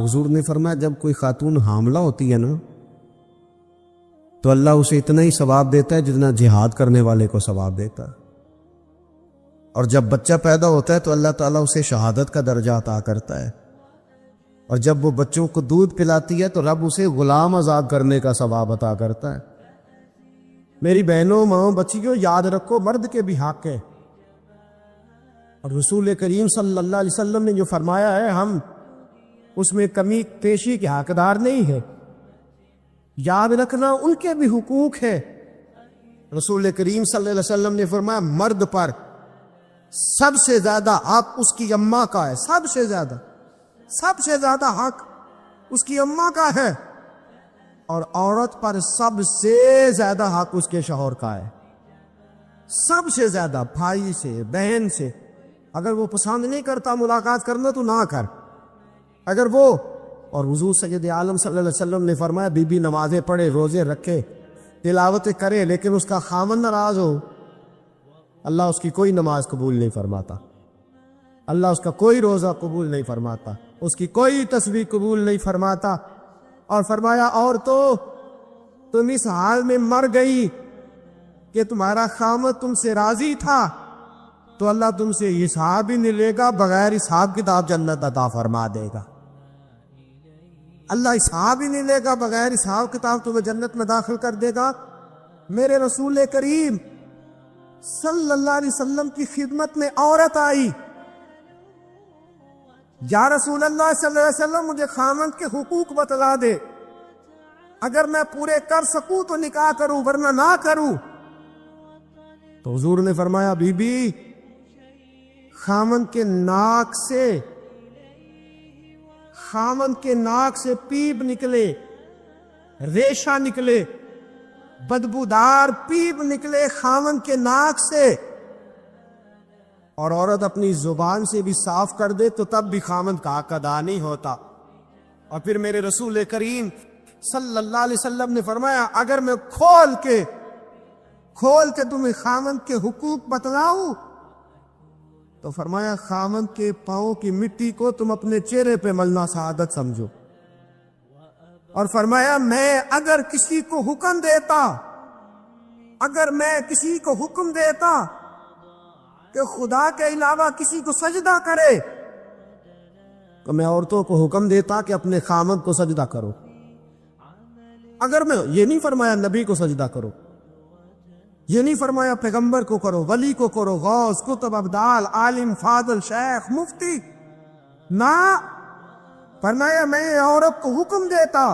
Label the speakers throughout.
Speaker 1: حضور نے فرمایا جب کوئی خاتون حاملہ ہوتی ہے نا تو اللہ اسے اتنا ہی ثواب دیتا ہے جتنا جہاد کرنے والے کو ثواب دیتا ہے، اور جب بچہ پیدا ہوتا ہے تو اللہ تعالیٰ اسے شہادت کا درجہ عطا کرتا ہے، اور جب وہ بچوں کو دودھ پلاتی ہے تو رب اسے غلام آزاد کرنے کا ثواب عطا کرتا ہے۔ میری بہنوں، ماؤں، بچیوں، یاد رکھو مرد کے بھی حق ہے، اور رسول کریم صلی اللہ علیہ وسلم نے جو فرمایا ہے ہم اس میں کمی پیشی کے حقدار نہیں ہے، یاد رکھنا ان کے بھی حقوق ہے۔ رسول کریم صلی اللہ علیہ وسلم نے فرمایا مرد پر سب سے زیادہ حق اس کی اماں کا ہے، سب سے زیادہ حق اس کی اماں کا ہے، اور عورت پر سب سے زیادہ حق اس کے شوہر کا ہے، سب سے زیادہ، بھائی سے، بہن سے۔ اگر وہ پسند نہیں کرتا ملاقات کرنا تو نہ کر، اگر وہ، اور حضور سید عالم صلی اللہ علیہ وسلم نے فرمایا بی بی نمازیں پڑھے، روزے رکھے، تلاوت کرے، لیکن اس کا خاوند ناراض ہو، اللہ اس کی کوئی نماز قبول نہیں فرماتا، اللہ اس کا کوئی روزہ قبول نہیں فرماتا، اس کی کوئی تسبیح قبول نہیں فرماتا۔ اور فرمایا اور تو تم اس حال میں مر گئی کہ تمہارا خاوند تم سے راضی تھا تو اللہ تم سے حساب ہی نہیں لے گا، بغیر حساب کتاب جنت عطا فرما دے گا، اللہ حساب ہی نہیں لے گا، بغیر حساب کتاب تمہیں جنت میں داخل کر دے گا۔ میرے رسول کریم صلی اللہ علیہ وسلم کی خدمت میں عورت آئی، یا رسول اللہ صلی اللہ علیہ وسلم مجھے خاوند کے حقوق بتلا دے، اگر میں پورے کر سکوں تو نکاح کروں ورنہ نہ کروں۔ تو حضور نے فرمایا بی بی خاوند کے ناک سے پیپ نکلے، ریشہ نکلے، بدبودار پیپ نکلے خاوند کے ناک سے، اور عورت اپنی زبان سے بھی صاف کر دے تو تب بھی خاوند کا حق ادا نہیں ہوتا۔ اور پھر میرے رسول کریم صلی اللہ علیہ وسلم نے فرمایا اگر میں کھول کے تمہیں خاوند کے حقوق بتلاؤں تو فرمایا خاوند کے پاؤں کی مٹی کو تم اپنے چہرے پہ ملنا سعادت سمجھو، اور فرمایا میں اگر کسی کو حکم دیتا کہ خدا کے علاوہ کسی کو سجدہ کرے تو میں عورتوں کو حکم دیتا کہ اپنے خاوند کو سجدہ کرو، اگر میں یہ نہیں فرمایا نبی کو سجدہ کرو، یہ نہیں فرمایا پیغمبر کو کرو، ولی کو کرو، غوث، کتب، ابدال، عالم، فاضل، شیخ، مفتی، نہ، فرمایا میں عورت کو حکم دیتا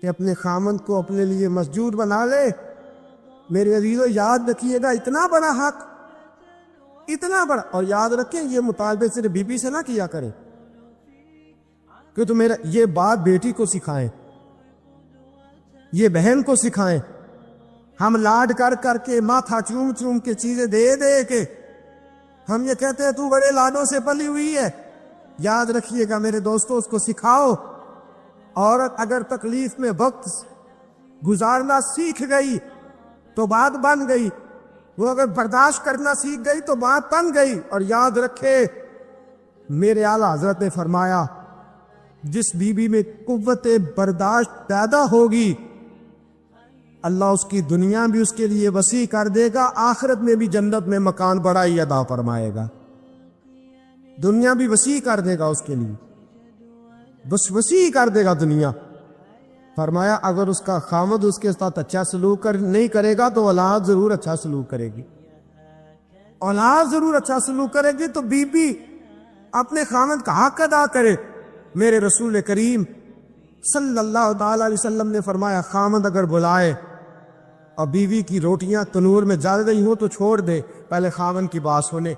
Speaker 1: کہ اپنے خاوند کو اپنے لیے مسجود بنا لے۔ میرے عزیزو یاد رکھیے گا اتنا بڑا حق، اتنا بڑا، اور یاد رکھیں یہ مطالبے صرف بی بی سے نہ کیا کریں، کہ تو میرا یہ بات بیٹی کو سکھائیں، یہ بہن کو سکھائیں۔ ہم لاڈ کر کے ماتھا چوم کے چیزیں دے کے ہم یہ کہتے ہیں تو بڑے لاڈوں سے پلی ہوئی ہے۔ یاد رکھیے گا میرے دوستو، اس کو سکھاؤ۔ عورت اگر تکلیف میں وقت گزارنا سیکھ گئی تو بات بن گئی، وہ اگر برداشت کرنا سیکھ گئی تو بات بن گئی۔ اور یاد رکھے میرے اعلیٰ حضرت نے فرمایا جس بیوی میں قوت برداشت پیدا ہوگی اللہ اس کی دنیا بھی اس کے لیے وسیع کر دے گا، آخرت میں بھی جنت میں مکان بڑا ہی عطا فرمائے گا، دنیا بھی وسیع کر دے گا اس کے لیے، بس وسیع کر دے گا دنیا۔ فرمایا اگر اس کا خاوند اس کے ساتھ اچھا سلوک نہیں کرے گا تو اولاد ضرور اچھا سلوک کرے گی، اولاد ضرور اچھا سلوک کرے گی۔ تو بی بی اپنے خاوند کا حق ادا کرے۔ میرے رسول کریم صلی اللہ تعالی علیہ وسلم نے فرمایا خاوند اگر بلائے اور بیوی کی روٹیاں تنور میں جل رہی ہوں تو چھوڑ دے، پہلے خاوند کی بات سنے۔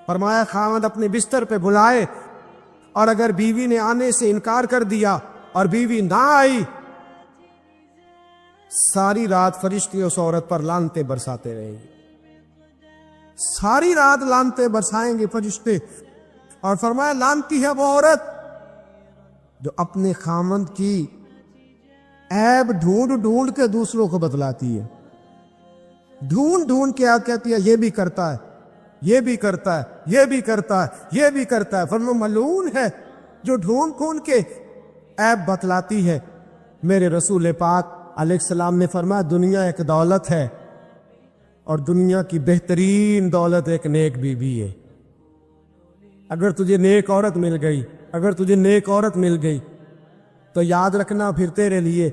Speaker 1: فرمایا خاوند اپنے بستر پہ بلائے اور اگر بیوی نے آنے سے انکار کر دیا اور بیوی نہ آئی، ساری رات فرشتے اس عورت پر لعنتیں برساتے رہیں گے، ساری رات لعنتیں برسائیں گے فرشتے۔ اور فرمایا لعنتی ہے وہ عورت جو اپنے خاوند کی عیب ڈھونڈ کے دوسروں کو بتلاتی ہے، ڈھونڈ کے کہتی ہے یہ بھی کرتا ہے، یہ بھی کرتا ہے، یہ بھی کرتا ہے، یہ بھی کرتا ہے۔ فرمایا ملعون ہے جو ڈھونڈ ڈھونڈ کے عیب بتلاتی ہے۔ میرے رسول پاک علیہ السلام نے فرمایا دنیا ایک دولت ہے اور دنیا کی بہترین دولت ایک نیک بیوی ہے۔ اگر تجھے نیک عورت مل گئی، اگر تجھے نیک عورت مل گئی تو یاد رکھنا پھر تیرے لیے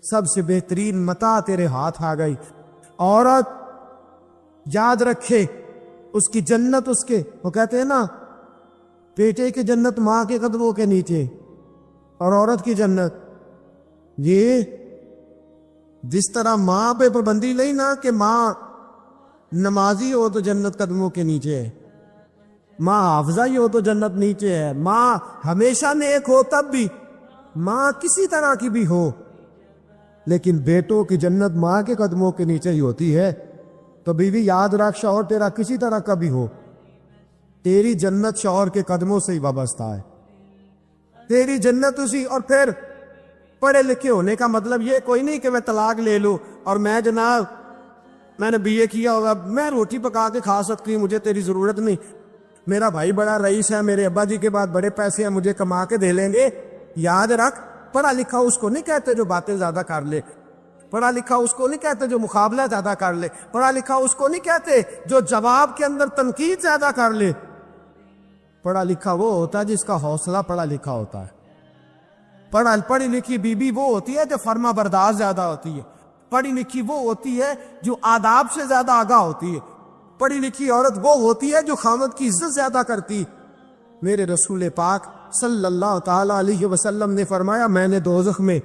Speaker 1: سب سے بہترین متاع تیرے ہاتھ آ گئی۔ عورت یاد رکھے اس کی جنت، اس کے وہ کہتے ہیں نا بیٹے کی جنت ماں کے قدموں کے نیچے، اور عورت کی جنت یہ جس طرح ماں پہ پابندی نہیں نا کہ ماں نمازی ہو تو جنت قدموں کے نیچے ہے، ماں حافظہ ہی ہو تو جنت نیچے ہے، ماں ہمیشہ نیک ہو تب بھی، ماں کسی طرح کی بھی ہو، لیکن بیٹوں کی جنت ماں کے قدموں کے نیچے ہی ہوتی ہے۔ تو بیوی یاد رکھ، شوہر تیرا کسی طرح کا بھی ہو، تیری جنت شوہر کے قدموں سے ہی وابستہ ہے، تیری جنت اسی۔ اور پھر پڑھے لکھے ہونے کا مطلب یہ کوئی نہیں کہ میں طلاق لے لوں اور میں جناب میں نے BA کیا ہوگا، میں روٹی پکا کے کھا سکتی ہوں، مجھے تیری ضرورت نہیں، میرا بھائی بڑا رئیس ہے، میرے ابا جی کے بعد بڑے پیسے ہیں، مجھے کما کے دے لیں گے۔ یاد رکھ، پڑھا لکھا اس کو نہیں کہتے جو باتیں زیادہ کر لے، پڑھا لکھا اس کو نہیں کہتے جو مقابلہ زیادہ کر لے، پڑھا لکھا اس کو نہیں کہتے جو جواب کے اندر تنقید زیادہ کر لے۔ پڑھا لکھا وہ ہوتا ہے جس کا حوصلہ پڑھا لکھا ہوتا ہے۔ پڑھی لکھی بیوی وہ ہوتی ہے جو فرما بردار زیادہ ہوتی ہے، پڑھی لکھی وہ ہوتی ہے جو آداب سے زیادہ آگاہ ہوتی ہے، پڑھی لکھی عورت وہ ہوتی ہے جو خاوند کی عزت زیادہ کرتی۔ میرے رسول پاک صلی اللہ تعالی علیہ وسلم نے فرمایا میں نے دوزخ میں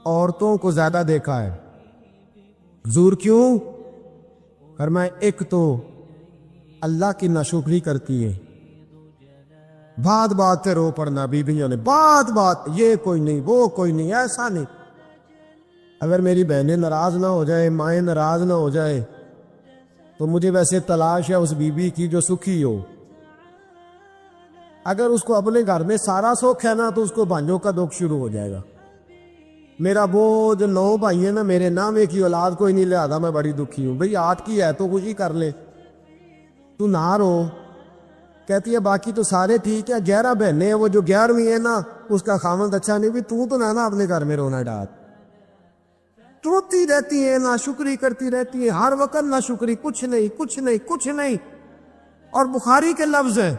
Speaker 1: عورتوں کو زیادہ دیکھا ہے۔ حضور کیوں؟ فرمایا ایک تو اللہ کی ناشکری کرتی ہے، بات بات پہ رو پڑنا، بیویوں نے بات بات یہ کوئی نہیں وہ کوئی نہیں ایسا نہیں۔ اگر میری بہنیں ناراض نہ ہو جائے، مائیں ناراض نہ ہو جائے تو مجھے ویسے تلاش ہے اس بیوی کی جو سکھی ہو۔ اگر اس کو اپنے گھر میں سارا سکھ ہے نا تو اس کو بھائیوں کا دکھ شروع ہو جائے گا۔ میرا وہ جو 9 بھائی ہیں نا، میرے نام ایک ہی اولاد کوئی نہیں، لہذا میں بڑی دکھی ہوں۔ بھئی 8 کی ہے تو خوشی کر لے، تو نہ رو۔ کہتی ہے باقی تو سارے ٹھیک ہے، 11 بہنیں ہیں، وہ جو 11ویں ہے نا اس کا خاوند اچھا نہیں، بھی تو نہ اپنے گھر میں رونا ڈال۔ روتی رہتی ہے، ناشکری کرتی رہتی ہے، ہر وقت ناشکری، کچھ نہیں کچھ نہیں کچھ نہیں۔ اور بخاری کے لفظ ہے،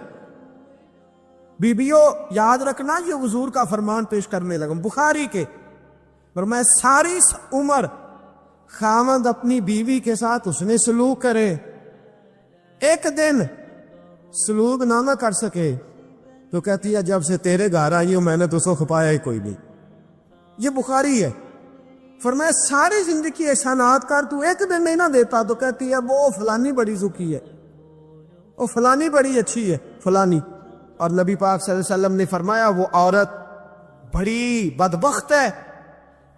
Speaker 1: بیبیوں یاد رکھنا، یہ حضور کا فرمان پیش کرنے لگا بخاری کے، فرمایا ساری عمر خاوند اپنی بیوی کے ساتھ اس نے سلوک کرے، ایک دن سلوک نہ کر سکے تو کہتی ہے جب سے تیرے گھر آئی ہوں میں نے تو سکھ پایا ہی کوئی نہیں۔ یہ بخاری ہے۔ فرمایا ساری زندگی احسانات کر، تو ایک دن نہیں نہ دیتا تو کہتی ہے وہ فلانی بڑی سکھی ہے، وہ فلانی بڑی اچھی ہے فلانی۔ اور نبی پاک صلی اللہ علیہ وسلم نے فرمایا وہ عورت بڑی بدبخت ہے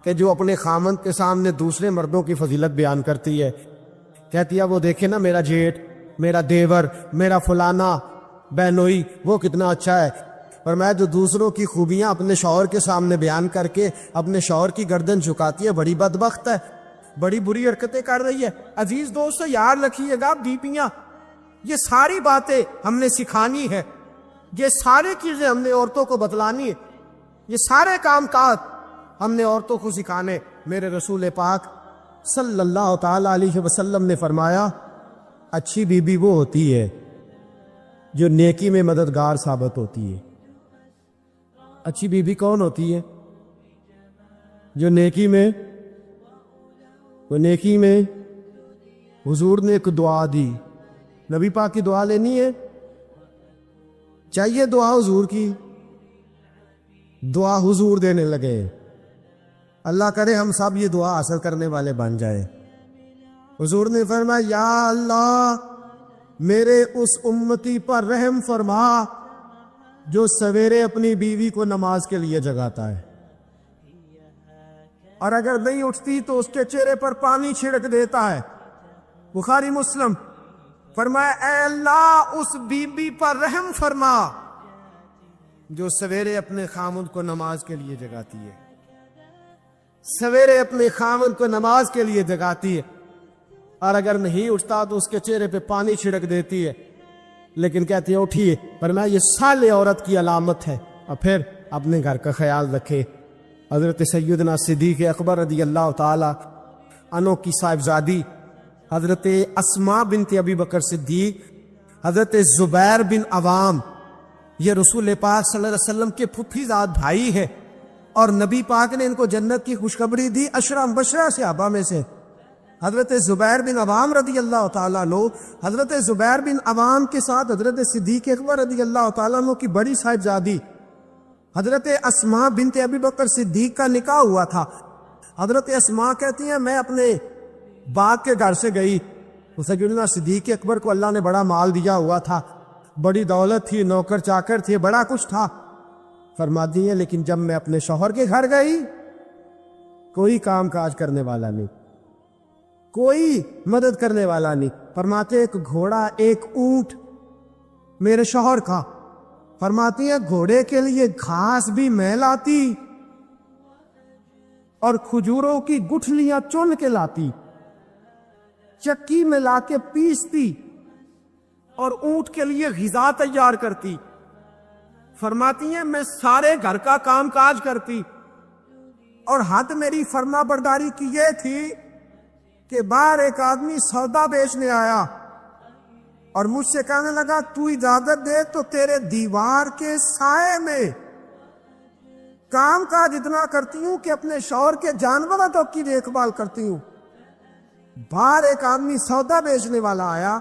Speaker 1: کہ جو اپنے خامند کے سامنے دوسرے مردوں کی فضیلت بیان کرتی ہے، کہتی ہے وہ دیکھے نا میرا جیٹ، میرا دیور، میرا فلانا بہنوئی وہ کتنا اچھا ہے۔ اور میں جو دوسروں کی خوبیاں اپنے شوہر کے سامنے بیان کر کے اپنے شوہر کی گردن جھکاتی ہے، بڑی بدبخت ہے، بڑی بری حرکتیں کر رہی ہے۔ عزیز دوستو یاد رکھیے گا، بیویاں یہ ساری باتیں ہم نے سکھانی ہے، یہ ساری چیزیں ہم نے عورتوں کو بتلانی ہے، یہ سارے کام کاج ہم نے عورتوں کو سکھانے۔ میرے رسول پاک صلی اللہ تعالی علیہ وسلم نے فرمایا اچھی بیوی وہ ہوتی ہے جو نیکی میں مددگار ثابت ہوتی ہے۔ اچھی بیوی کون ہوتی ہے؟ جو نیکی میں، وہ نیکی میں حضور نے ایک دعا دی، نبی پاک کی دعا لینی ہے، چاہیے دعا حضور کی، دعا حضور دینے لگے۔ اللہ کرے ہم سب یہ دعا حاصل کرنے والے بن جائیں۔ حضور نے فرمایا یا اللہ میرے اس امتی پر رحم فرما جو سویرے اپنی بیوی کو نماز کے لیے جگاتا ہے، اور اگر نہیں اٹھتی تو اس کے چہرے پر پانی چھڑک دیتا ہے۔ بخاری مسلم۔ فرمایا اے اللہ اس بیوی پر رحم فرما جو سویرے اپنے خامند کو نماز کے لیے جگاتی ہے، سویرے اپنے خامند کو نماز کے لیے جگاتی ہے، اور اگر نہیں اٹھتا تو اس کے چہرے پہ پانی چھڑک دیتی ہے، لیکن کہتی ہے اٹھیے۔ فرمایا یہ صالح عورت کی علامت ہے، اور پھر اپنے گھر کا خیال رکھے۔ حضرت سیدنا صدیق اکبر رضی اللہ تعالی عنہ کی صاحبزادی حضرت اسماء بنت ابی بکر صدیق، حضرت زبیر بن عوام، یہ رسول پاک صلی اللہ علیہ وسلم کے پھپھی زاد بھائی ہے، اور نبی پاک نے ان کو جنت کی خوشخبری دی 10 مبشرہ صحابہ میں سے۔ حضرت زبیر بن عوام رضی اللہ تعالیٰ عنہ، حضرت زبیر بن عوام کے ساتھ حضرت صدیق اکبر رضی اللہ تعالیٰ عنہ کی بڑی صاحبزادی حضرت اسماء بنت ابی بکر صدیق کا نکاح ہوا تھا۔ حضرت اسماء کہتی ہیں میں اپنے باپ کے گھر سے گئی، سیدنا صدیق اکبر کو اللہ نے بڑا مال دیا ہوا تھا، بڑی دولت تھی، نوکر چاکر تھے، بڑا کچھ تھا۔ فرماتی ہیں لیکن جب میں اپنے شوہر کے گھر گئی کوئی کام کاج کرنے والا نہیں، کوئی مدد کرنے والا نہیں۔ فرماتے ایک گھوڑا ایک اونٹ میرے شوہر کا، فرماتی ہیں گھوڑے کے لیے گھاس بھی میں لاتی اور کھجوروں کی گٹھلیاں چن کے لاتی، چکی میں لا کے پیستی اور اونٹ کے لیے غذا تیار کرتی۔ فرماتی ہیں میں سارے گھر کا کام کاج کرتی، اور حد میری فرما برداری کی یہ تھی کہ باہر ایک آدمی سودا بیچنے آیا اور مجھ سے کہنے لگا تو اجازت دے تو تیرے دیوار کے سائے میں کام کاج اتنا کرتی ہوں کہ اپنے شوہر کے جانوروں تک کی دیکھ بھال کرتی ہوں۔ باہر ایک آدمی سودا بیچنے والا آیا،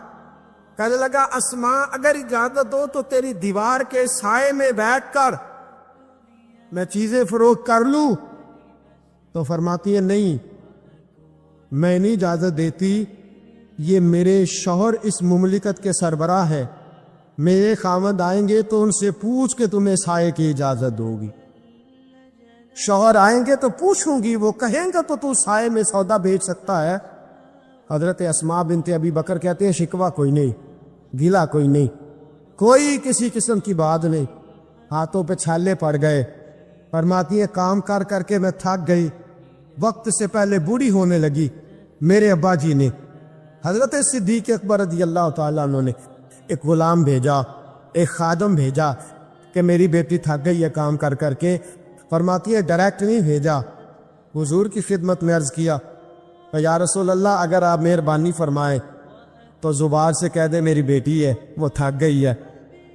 Speaker 1: کہنے لگا اسماء اگر اجازت دو تو تیری دیوار کے سائے میں بیٹھ کر میں چیزیں فروخت کر لوں۔ تو فرماتی ہے نہیں، میں نہیں اجازت دیتی، یہ میرے شوہر اس مملکت کے سربراہ ہے، میرے خاوند آئیں گے تو ان سے پوچھ کے تمہیں سائے کی اجازت دو گی۔ شوہر آئیں گے تو پوچھوں گی، وہ کہیں گے تو تو سائے میں سودا بیچ سکتا ہے۔ حضرت اسماء بنت ابی بکر کہتے ہیں شکوہ کوئی نہیں، گیلا کوئی نہیں، کوئی کسی قسم کی بات نہیں، ہاتھوں پہ چھالے پڑ گئے۔ فرماتی ہے کام کر کر کے میں تھک گئی، وقت سے پہلے بوڑھی ہونے لگی۔ میرے ابا جی نے حضرت صدیق اکبر رضی اللہ تعالیٰ عنہ نے ایک غلام بھیجا، ایک خادم بھیجا کہ میری بیٹی تھک گئی ہے کام کر کر کے۔ فرماتی ہے ڈائریکٹ نہیں بھیجا، حضور کی خدمت میں عرض کیا یا رسول اللہ اگر آپ مہربانی فرمائیں تو زبار سے کہہ دے میری بیٹی ہے وہ تھک گئی ہے،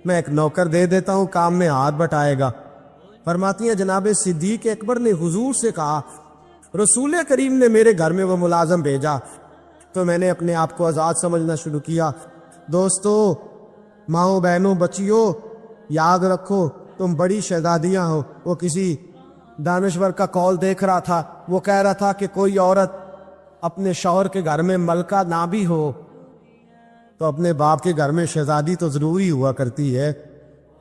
Speaker 1: میں ایک نوکر دے دیتا ہوں کام میں ہاتھ بٹائے گا۔ فرماتی ہیں جناب صدیق اکبر نے حضور سے کہا رسول کریم نے میرے گھر میں وہ ملازم بھیجا تو میں نے اپنے آپ کو آزاد سمجھنا شروع کیا۔ دوستو، ماؤں بہنوں بچیوں، یاد رکھو تم بڑی شہزادیاں ہو۔ وہ کسی دانشور کا کال دیکھ رہا تھا، وہ کہہ رہا تھا کہ کوئی عورت اپنے شوہر کے گھر میں ملکہ نہ بھی ہو تو اپنے باپ کے گھر میں شہزادی تو ضروری ہوا کرتی ہے۔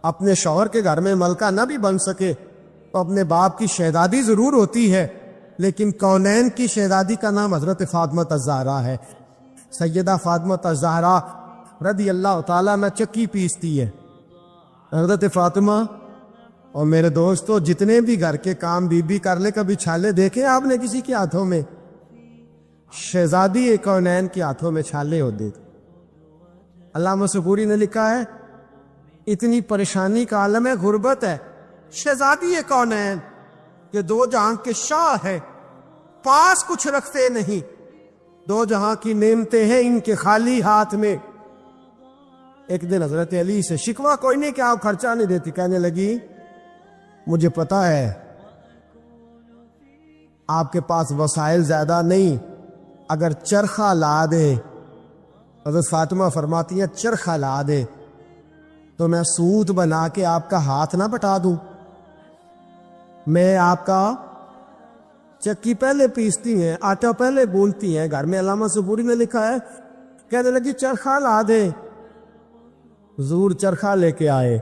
Speaker 1: اپنے شوہر کے گھر میں ملکہ نہ بھی بن سکے تو اپنے باپ کی شہزادی ضرور ہوتی ہے، لیکن کونین کی شہزادی کا نام حضرت فاطمہ الزہرا ہے۔ سیدہ فاطمہ الزہرا رضی اللہ تعالیٰ میں چکی پیستی ہے۔ حضرت فاطمہ اور میرے دوستو جتنے بھی گھر کے کام بی بی کر لے، کبھی چھالے دیکھے آپ نے کسی کے ہاتھوں میں؟ شہزادی کونین کے ہاتھوں میں چھالے ہوتے تھے۔ علامہ سبوری نے لکھا ہے اتنی پریشانی کا عالم ہے، غربت ہے، شہزادی کونین کہ دو جہاں کے شاہ ہے، پاس کچھ رکھتے نہیں، دو جہاں کی نعمتیں ہیں ان کے خالی ہاتھ میں۔ ایک دن حضرت علی سے شکوہ کوئی نہیں کہ آپ خرچہ نہیں دیتی، کہنے لگی مجھے پتا ہے آپ کے پاس وسائل زیادہ نہیں، اگر چرخہ لا دے، حضرت فاطمہ فرماتی ہیں چرخہ لا دے تو میں سوت بنا کے آپ کا ہاتھ نہ بٹا دوں، میں آپ کا چکی پہلے پیستی ہیں، آٹا پہلے گوندتی ہیں گھر میں۔ علامہ سبوری نے لکھا ہے کہنے لگی چرخہ لا دے، حضور چرخہ لے کے آئے،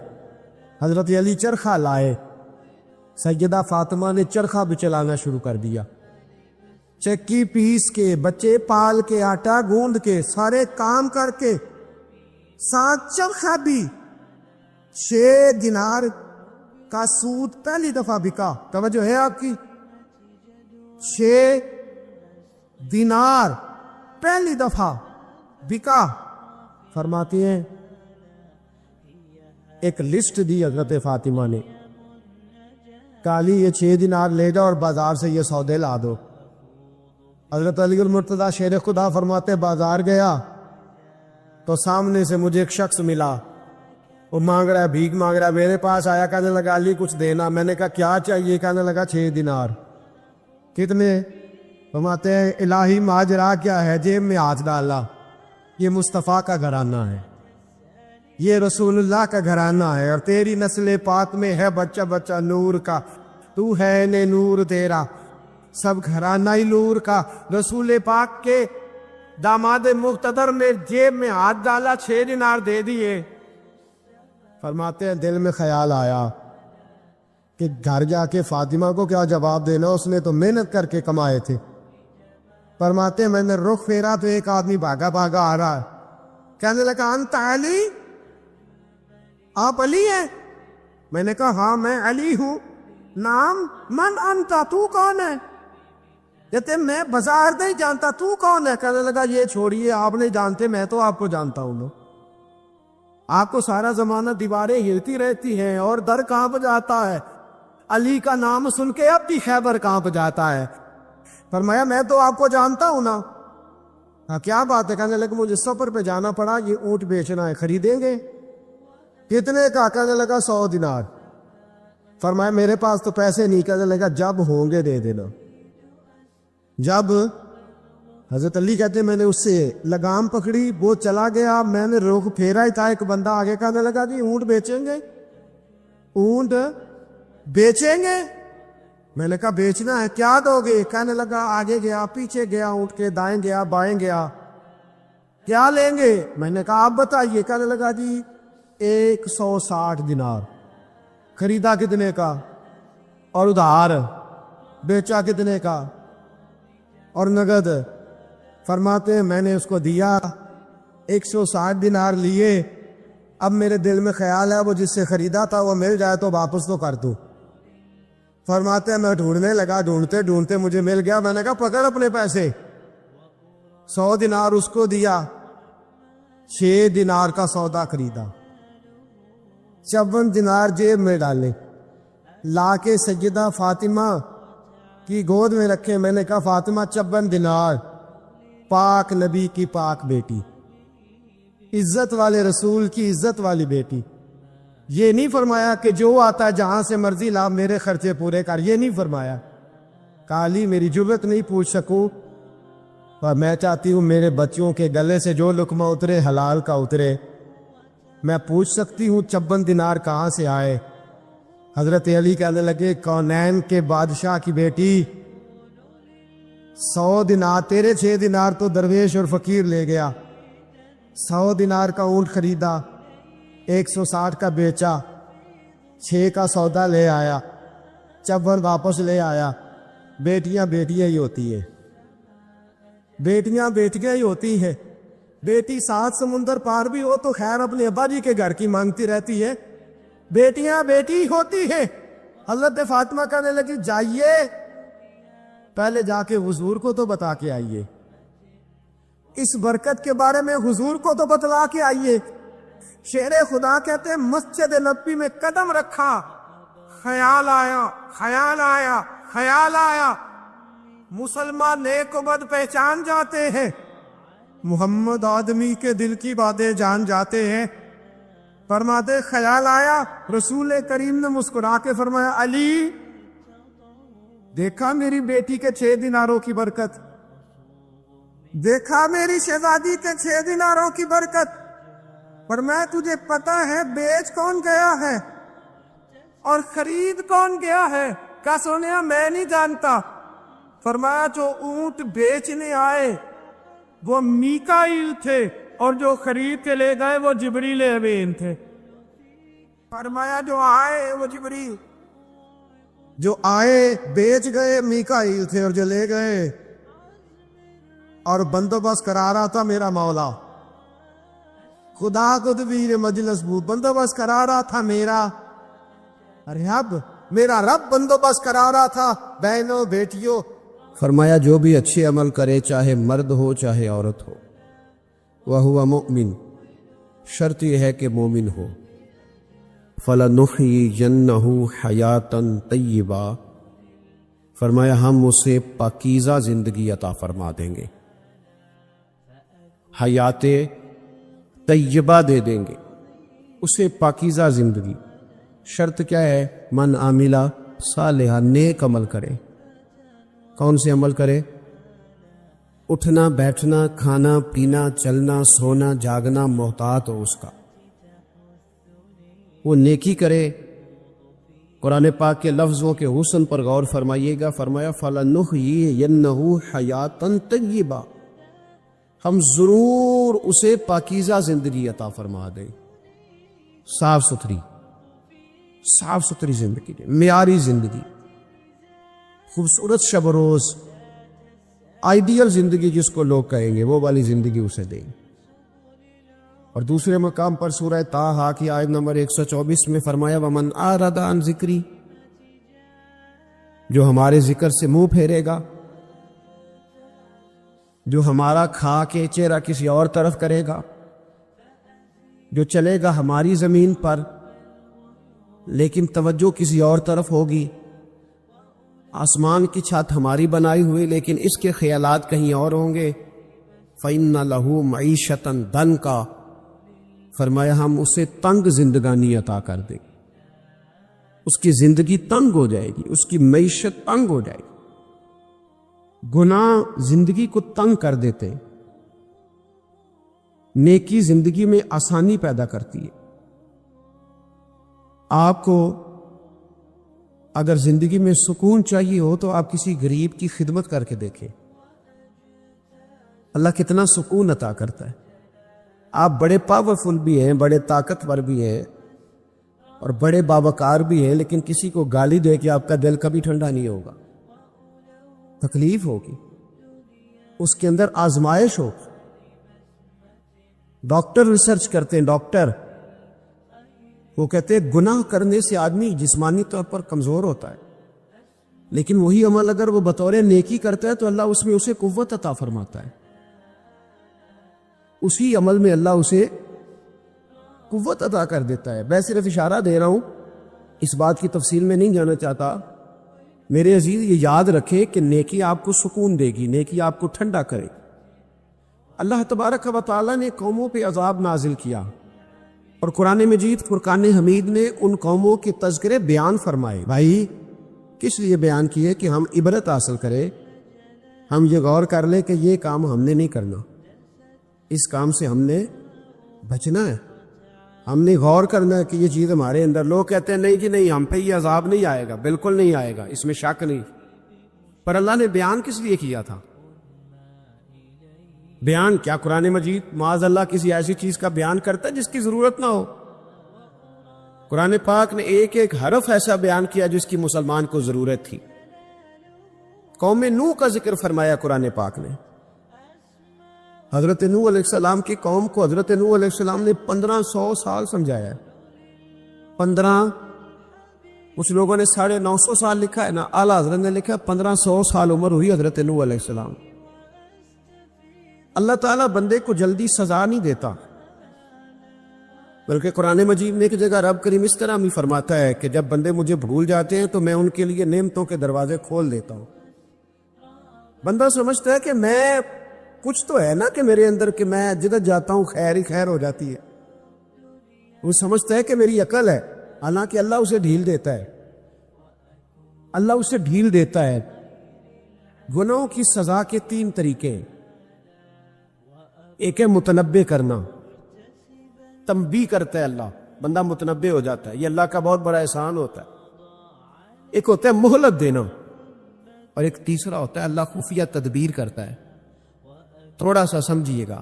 Speaker 1: حضرت علی چرخہ لائے، سیدہ فاطمہ نے چرخہ بھی چلانا شروع کر دیا، چکی پیس کے، بچے پال کے، آٹا گوند کے، سارے کام کر کے، ساتھ چرخہ بھی۔ 6 دینار کا سود پہلی دفعہ بکا، توجہ ہے آپ کی؟ 6 دینار پہلی دفعہ بکا۔ فرماتی ہیں ایک لسٹ دی حضرت فاطمہ نے علی یہ 6 دینار لے جاؤ اور بازار سے یہ سودے لا دو۔ حضرت علی المرتضیٰ شیر خدا فرماتے بازار گیا تو سامنے سے مجھے ایک شخص ملا، وہ مانگ رہا ہے، بھیک مانگ رہا ہے، میرے پاس آیا، کہنے لگا علی کچھ دینا۔ میں نے کہا کیا چاہیے؟ کہنے لگا 6 دینار۔ کتنے؟ فرماتے ہیں الہی ماجرا کیا ہے؟ جیب میں ہاتھ ڈالا، یہ مصطفیٰ کا گھرانہ ہے، یہ رسول اللہ کا گھرانہ ہے، اور تیری نسل پاک میں ہے بچہ بچہ نور کا، تو ہے نے نور تیرا، سب گھرانہ ہی نور کا۔ رسول پاک کے داماد مقتدر نے جیب میں ہاتھ ڈالا، 6 دینار دے دیے۔ فرماتے ہیں دل میں خیال آیا کہ گھر جا کے فاطمہ کو کیا جواب دینا، اس نے تو محنت کر کے کمائے تھے۔ فرماتے ہیں میں نے رخ پھیرا تو ایک آدمی بھاگا بھاگا آ رہا ہے، کہنے لگا انت علی، آپ علی ہیں؟ میں نے کہا ہاں میں علی ہوں۔ نام من انتا، تو کون ہے؟ کہتے میں بازار نہیں جانتا، تو کون ہے؟ کہنے لگا یہ چھوڑیے، آپ نہیں جانتے، میں تو آپ کو جانتا ہوں۔ آپ کو سارا زمانہ دیواریں ہلتی رہتی ہیں اور در کانپ جاتا ہے، علی کا نام سن کے اب بھی خیبر کانپ جاتا ہے۔ فرمایا میں تو آپ کو جانتا ہوں نا۔ ہاں کیا بات ہے؟ کہنے لگا مجھے سفر پہ جانا پڑا، یہ اونٹ بیچنا ہے، خریدیں گے؟ کتنے کا؟ کہنے لگا 100 دینار۔ فرمایا میرے پاس تو پیسے نہیں۔ کہنے لگا جب ہوں گے دے دینا۔ جب حضرت علی کہتے ہیں میں نے اس سے لگام پکڑی، وہ چلا گیا، میں نے رخ پھیرا ہی تھا، ایک بندہ آگے کہنے لگا جی اونٹ بیچیں گے؟ اونٹ بیچیں گے؟ میں نے کہا بیچنا ہے، کیا دو گے؟ کہنے لگا آگے گیا، پیچھے گیا، اونٹ کے دائیں گیا، بائیں گیا، کیا لیں گے؟ میں نے کہا آپ بتائیے۔ کہنے لگا جی 160 دینار۔ خریدا کتنے کا؟ اور ادھار بیچا کتنے کا؟ اور نگد؟ فرماتے ہیں میں نے اس کو دیا، 160 دینار لیے۔ اب میرے دل میں خیال ہے وہ جس سے خریدا تھا وہ مل جائے تو واپس تو کر دوں۔ فرماتے ہیں میں ڈھونڈنے لگا، ڈھونڈتے ڈھونڈتے مجھے مل گیا۔ میں نے کہا پکڑ اپنے پیسے۔ 100 دینار اس کو دیا، 6 دینار کا سودا خریدا، 54 دینار جیب میں ڈالے، لا کے سیدہ فاطمہ کی گود میں رکھے۔ میں نے کہا فاطمہ 54 دینار، پاک نبی کی پاک بیٹی، عزت والے رسول کی عزت والی بیٹی۔ یہ نہیں فرمایا کہ جو آتا ہے جہاں سے مرضی لا، میرے خرچے پورے کر، یہ نہیں فرمایا۔ کالی میری جرت نہیں پوچھ سکوں، اور میں چاہتی ہوں میرے بچوں کے گلے سے جو لقمہ اترے حلال کا اترے۔ میں پوچھ سکتی ہوں 54 دینار کہاں سے آئے؟ حضرت علی کہنے لگے کونین کے بادشاہ کی بیٹی، 100 دینار تیرے، 6 دینار تو درویش اور فقیر لے گیا، 100 دینار کا اونٹ خریدا، 160 کا بیچا، 6 کا سودا لے آیا، 54 واپس لے آیا۔ بیٹیاں بیٹیاں ہی ہوتی ہے، بیٹیاں بیٹیاں ہی ہوتی ہے۔ بیٹی 7 سمندر پار بھی ہو تو خیر اپنے ابا جی کے گھر کی مانگتی رہتی ہے، بیٹیاں بیٹی ہوتی ہے۔ حضرت فاطمہ کہنے لگی جائیے پہلے جا کے حضور کو تو بتا کے آئیے، اس برکت کے بارے میں حضور کو تو بتلا کے آئیے۔ شیر خدا کہتے ہیں مسجد نبی میں قدم رکھا، خیال آیا، خیال آیا، خیال آیا، مسلمان نیک و بد پہچان جاتے ہیں، محمد آدمی کے دل کی باتیں جان جاتے ہیں۔ فرماتے خیال آیا، رسول کریم نے مسکرا کے فرمایا علی دیکھا میری بیٹی کے 6 دیناروں کی برکت، دیکھا میری شہزادی کے 6 دیناروں کی برکت۔ فرمایا تجھے پتا ہے بیچ کون گیا ہے اور خرید کون گیا ہے؟ کہا سونیا میں نہیں جانتا۔ فرمایا جو اونٹ بیچنے آئے وہ میکائیل تھے اور جو خرید کے لے گئے وہ جبریل امین تھے۔ فرمایا جو آئے وہ جبریل، جو آئے بیچ گئے میکائیل تھے، اور جو لے گئے اور بندوبست کرا رہا تھا میرا مولا خدا قدبیر مجلس بود، بندوبست کرا رہا تھا میرا رب، میرا رب بندوبست کرا رہا تھا۔ بہنوں بیٹیوں، فرمایا جو بھی اچھے عمل کرے چاہے مرد ہو چاہے عورت ہو، وَهُوَ مُؤْمِن، شرط یہ ہے کہ مومن ہو۔ فَلَنُحْيِيَنَّهُ حَيَاةً طَيِّبَةً، فرمایا ہم اسے پاکیزہ زندگی عطا فرما دیں گے، حیات طیبہ دے دیں گے اسے، پاکیزہ زندگی۔ شرط کیا ہے؟ من عاملہ صالحا، نیک عمل کرے۔ کون سے عمل کرے؟ اٹھنا بیٹھنا، کھانا پینا، چلنا سونا جاگنا محتاط ہو اس کا، وہ نیکی کرے۔ قرآن پاک کے لفظوں کے حسن پر غور فرمائیے گا، فرمایا فَلَنُحْيِيَنَّهُ حَيَاةً طَيِّبَةً، ہم ضرور اسے پاکیزہ زندگی عطا فرما دیں، صاف ستھری زندگی دیں، معیاری زندگی، خوبصورت شب و روز، آئیڈیل زندگی جس کو لوگ کہیں گے، وہ والی زندگی اسے دیں۔ اور دوسرے مقام پر سورہ طٰہٰ کی آیت نمبر 124 میں فرمایا وَمَنْ أَعْرَضَ عَنْ ذِكْرِی، جو ہمارے ذکر سے منہ پھیرے گا، جو ہمارا کھا کے چہرہ کسی اور طرف کرے گا، جو چلے گا ہماری زمین پر لیکن توجہ کسی اور طرف ہوگی، آسمان کی چھت ہماری بنائی ہوئی لیکن اس کے خیالات کہیں اور ہوں گے، فَإِنَّ لَهُ مَعِیشَةً ضَنْکًا، فرمایا ہم اسے تنگ زندگانی عطا کر دیں، اس کی زندگی تنگ ہو جائے گی، اس کی معیشت تنگ ہو جائے گی۔ گناہ زندگی کو تنگ کر دیتے، نیکی زندگی میں آسانی پیدا کرتی ہے۔ آپ کو اگر زندگی میں سکون چاہیے ہو تو آپ کسی غریب کی خدمت کر کے دیکھیں، اللہ کتنا سکون عطا کرتا ہے۔ آپ بڑے پاورفل بھی ہیں، بڑے طاقتور بھی ہیں اور بڑے باوقار بھی ہیں، لیکن کسی کو گالی دے کے آپ کا دل کبھی ٹھنڈا نہیں ہوگا، تکلیف ہوگی، اس کے اندر آزمائش ہوگی۔ ڈاکٹر ریسرچ کرتے ہیں، ڈاکٹر وہ کہتے ہیں گناہ کرنے سے آدمی جسمانی طور پر کمزور ہوتا ہے، لیکن وہی عمل اگر وہ بطور نیکی کرتا ہے تو اللہ اس میں اسے قوت عطا فرماتا ہے، اسی عمل میں اللہ اسے قوت عطا کر دیتا ہے۔ میں صرف اشارہ دے رہا ہوں، اس بات کی تفصیل میں نہیں جانا چاہتا۔ میرے عزیز یہ یاد رکھیں کہ نیکی آپ کو سکون دے گی، نیکی آپ کو ٹھنڈا کرے گی۔ اللہ تبارک و تعالیٰ نے قوموں پہ عذاب نازل کیا اور قرآن مجید فرقان حمید نے ان قوموں کے تذکرے بیان فرمائے۔ بھائی کس لیے بیان کیے؟ کہ ہم عبرت حاصل کریں، ہم یہ غور کر لیں کہ یہ کام ہم نے نہیں کرنا، اس کام سے ہم نے بچنا ہے، ہم نے غور کرنا ہے کہ یہ چیز ہمارے اندر۔ لوگ کہتے ہیں نہیں جی نہیں، ہم پہ یہ عذاب نہیں آئے گا، بالکل نہیں آئے گا، اس میں شک نہیں۔ پر اللہ نے بیان کس لیے کیا تھا؟ بیان کیا قرآن مجید معاذ اللہ کسی ایسی چیز کا بیان کرتا ہے جس کی ضرورت نہ ہو؟ قرآن پاک نے ایک ایک حرف ایسا بیان کیا جس کی مسلمان کو ضرورت تھی۔ قوم نوح کا ذکر فرمایا قرآن پاک نے۔ حضرت نوح علیہ السلام کی قوم کو حضرت نوح علیہ السلام نے 1500 سال سمجھایا ہے۔ 15، کچھ لوگوں نے 950 سال لکھا ہے نا، اعلیٰ حضرت نے لکھا 1500 سال عمر ہوئی حضرت نوح علیہ السلام۔ اللہ تعالیٰ بندے کو جلدی سزا نہیں دیتا، بلکہ قرآن مجید میں ایک جگہ رب کریم اس طرح بھی فرماتا ہے کہ جب بندے مجھے بھول جاتے ہیں تو میں ان کے لیے نعمتوں کے دروازے کھول دیتا ہوں۔ بندہ سمجھتا ہے کہ میں کچھ تو ہے نا کہ میرے اندر کہ میں جدھر جاتا ہوں خیر ہی خیر ہو جاتی ہے، وہ سمجھتا ہے کہ میری عقل ہے، حالانکہ اللہ اسے ڈھیل دیتا ہے، اللہ اسے ڈھیل دیتا ہے۔ گناہوں کی سزا کے 3 طریقے ہیں۔ ایک ہے متنبع کرنا، تنبیہ کرتا ہے اللہ، بندہ متنبع ہو جاتا ہے، یہ اللہ کا بہت بڑا احسان ہوتا ہے۔ ایک ہوتا ہے مہلت دینا، اور ایک تیسرا ہوتا ہے اللہ خفیہ تدبیر کرتا ہے۔ تھوڑا سا سمجھیے گا،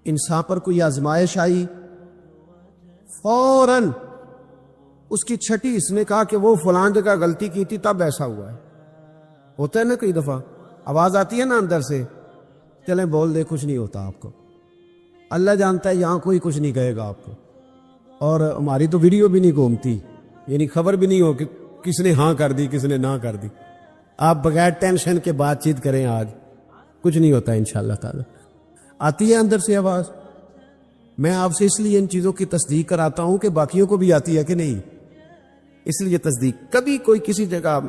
Speaker 1: انسان پر کوئی آزمائش آئی، فوراً اس کی چھٹی اس نے کہا کہ وہ فلاں جگہ غلطی کی تھی تب ایسا ہوا ہے۔ ہوتا ہے نا کئی دفعہ آواز آتی ہے نا اندر سے، چلیں بول دے کچھ نہیں ہوتا آپ کو، اللہ جانتا ہے یہاں کوئی کچھ نہیں کہے گا آپ کو، اور ہماری تو ویڈیو بھی نہیں گھومتی، یعنی خبر بھی نہیں ہو کہ کس نے ہاں کر دی کس نے نہ کر دی۔ آپ بغیر ٹینشن کے بات چیت کریں، آج کچھ نہیں ہوتا انشاءاللہ تعالی۔ آتی ہے اندر سے آواز، میں آپ سے اس لیے ان چیزوں کی تصدیق کراتا ہوں کہ باقیوں کو بھی آتی ہے کہ نہیں، اس لیے تصدیق۔ کبھی کوئی کسی جگہ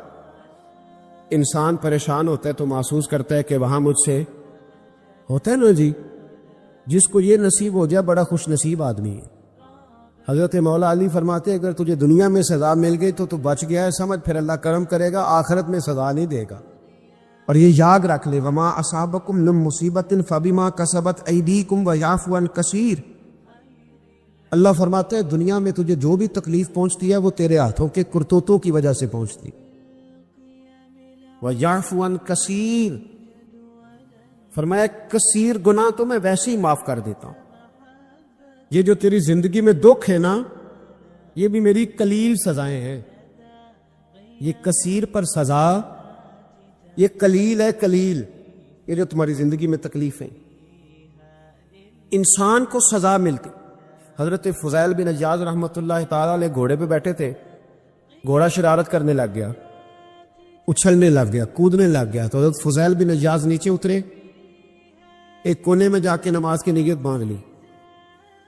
Speaker 1: انسان پریشان ہوتا ہے تو محسوس کرتا ہے کہ وہاں مجھ سے ہوتا ہے نا جی، جس کو یہ نصیب ہو جائے بڑا خوش نصیب آدمی ہے۔ حضرت مولا علی فرماتے ہیں اگر تجھے دنیا میں سزا مل گئی تو بچ گیا ہے، سمجھ پھر اللہ کرم کرے گا، آخرت میں سزا نہیں دے گا۔ اور یہ یاد رکھ لے، وما اصابکم من مصیبت فبما کسبت ایدیکم ویعفو عن کثیر۔ اللہ فرماتے ہیں دنیا میں تجھے جو بھی تکلیف پہنچتی ہے وہ تیرے ہاتھوں کے کرتوتوں کی وجہ سے پہنچتی، ویعفو عن کثیر، فرمایا کثیر گناہ تو میں ویسے ہی معاف کر دیتا ہوں۔ یہ جو تیری زندگی میں دکھ ہے نا، یہ بھی میری قلیل سزائیں ہیں۔ یہ کثیر پر سزا، یہ قلیل ہے، قلیل یہ جو تمہاری زندگی میں تکلیف ہیں۔ انسان کو سزا ملتی۔ حضرت فضیل بن عیاض رحمۃ اللہ تعالی علیہ گھوڑے پہ بیٹھے تھے، گھوڑا شرارت کرنے لگ گیا، اچھلنے لگ گیا، کودنے لگ گیا، تو حضرت فضیل بن عیاض نیچے اترے، ایک کونے میں جا کے نماز کی نیت باندھ لی،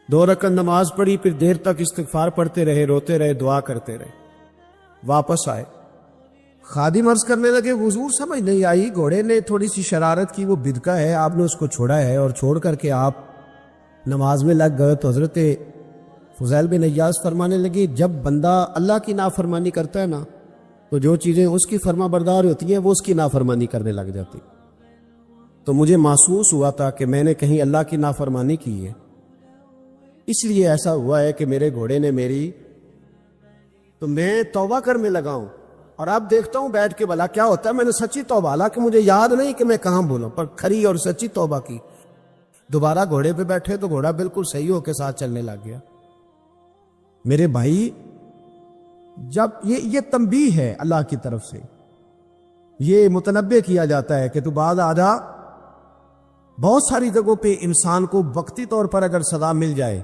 Speaker 1: 2 رکعت نماز پڑھی، پھر دیر تک استغفار پڑھتے رہے، روتے رہے، دعا کرتے رہے، واپس آئے۔ خادم عرض کرنے لگے حضور سمجھ نہیں آئی، گھوڑے نے تھوڑی سی شرارت کی، وہ بدکا ہے، آپ نے اس کو چھوڑا ہے اور چھوڑ کر کے آپ نماز میں لگ گئے۔ تو حضرت فضیل بن عیاض فرمانے لگے جب بندہ اللہ کی نافرمانی کرتا ہے نا تو جو چیزیں اس کی فرما بردار ہوتی ہیں وہ اس کی نافرمانی کرنے لگ جاتی۔ تو مجھے محسوس ہوا تھا کہ میں نے کہیں اللہ کی نافرمانی کی ہے، اس لیے ایسا ہوا ہے کہ میرے گھوڑے نے میری، تو میں توبہ کرنے لگا ہوں، اور اب دیکھتا ہوں بیٹھ کے بھلا کیا ہوتا ہے۔ میں نے سچی توبہ، حالانکہ مجھے یاد نہیں کہ میں کہاں بولوں، پر کھری اور سچی توبہ کی۔ دوبارہ گھوڑے پہ بیٹھے تو گھوڑا بالکل صحیح ہو کے ساتھ چلنے لگ گیا۔ میرے بھائی، جب یہ تنبیہ ہے اللہ کی طرف سے، یہ متنبہ کیا جاتا ہے کہ تو بعد آ جا۔ بہت ساری جگہوں پہ انسان کو وقتی طور پر اگر سزا مل جائے،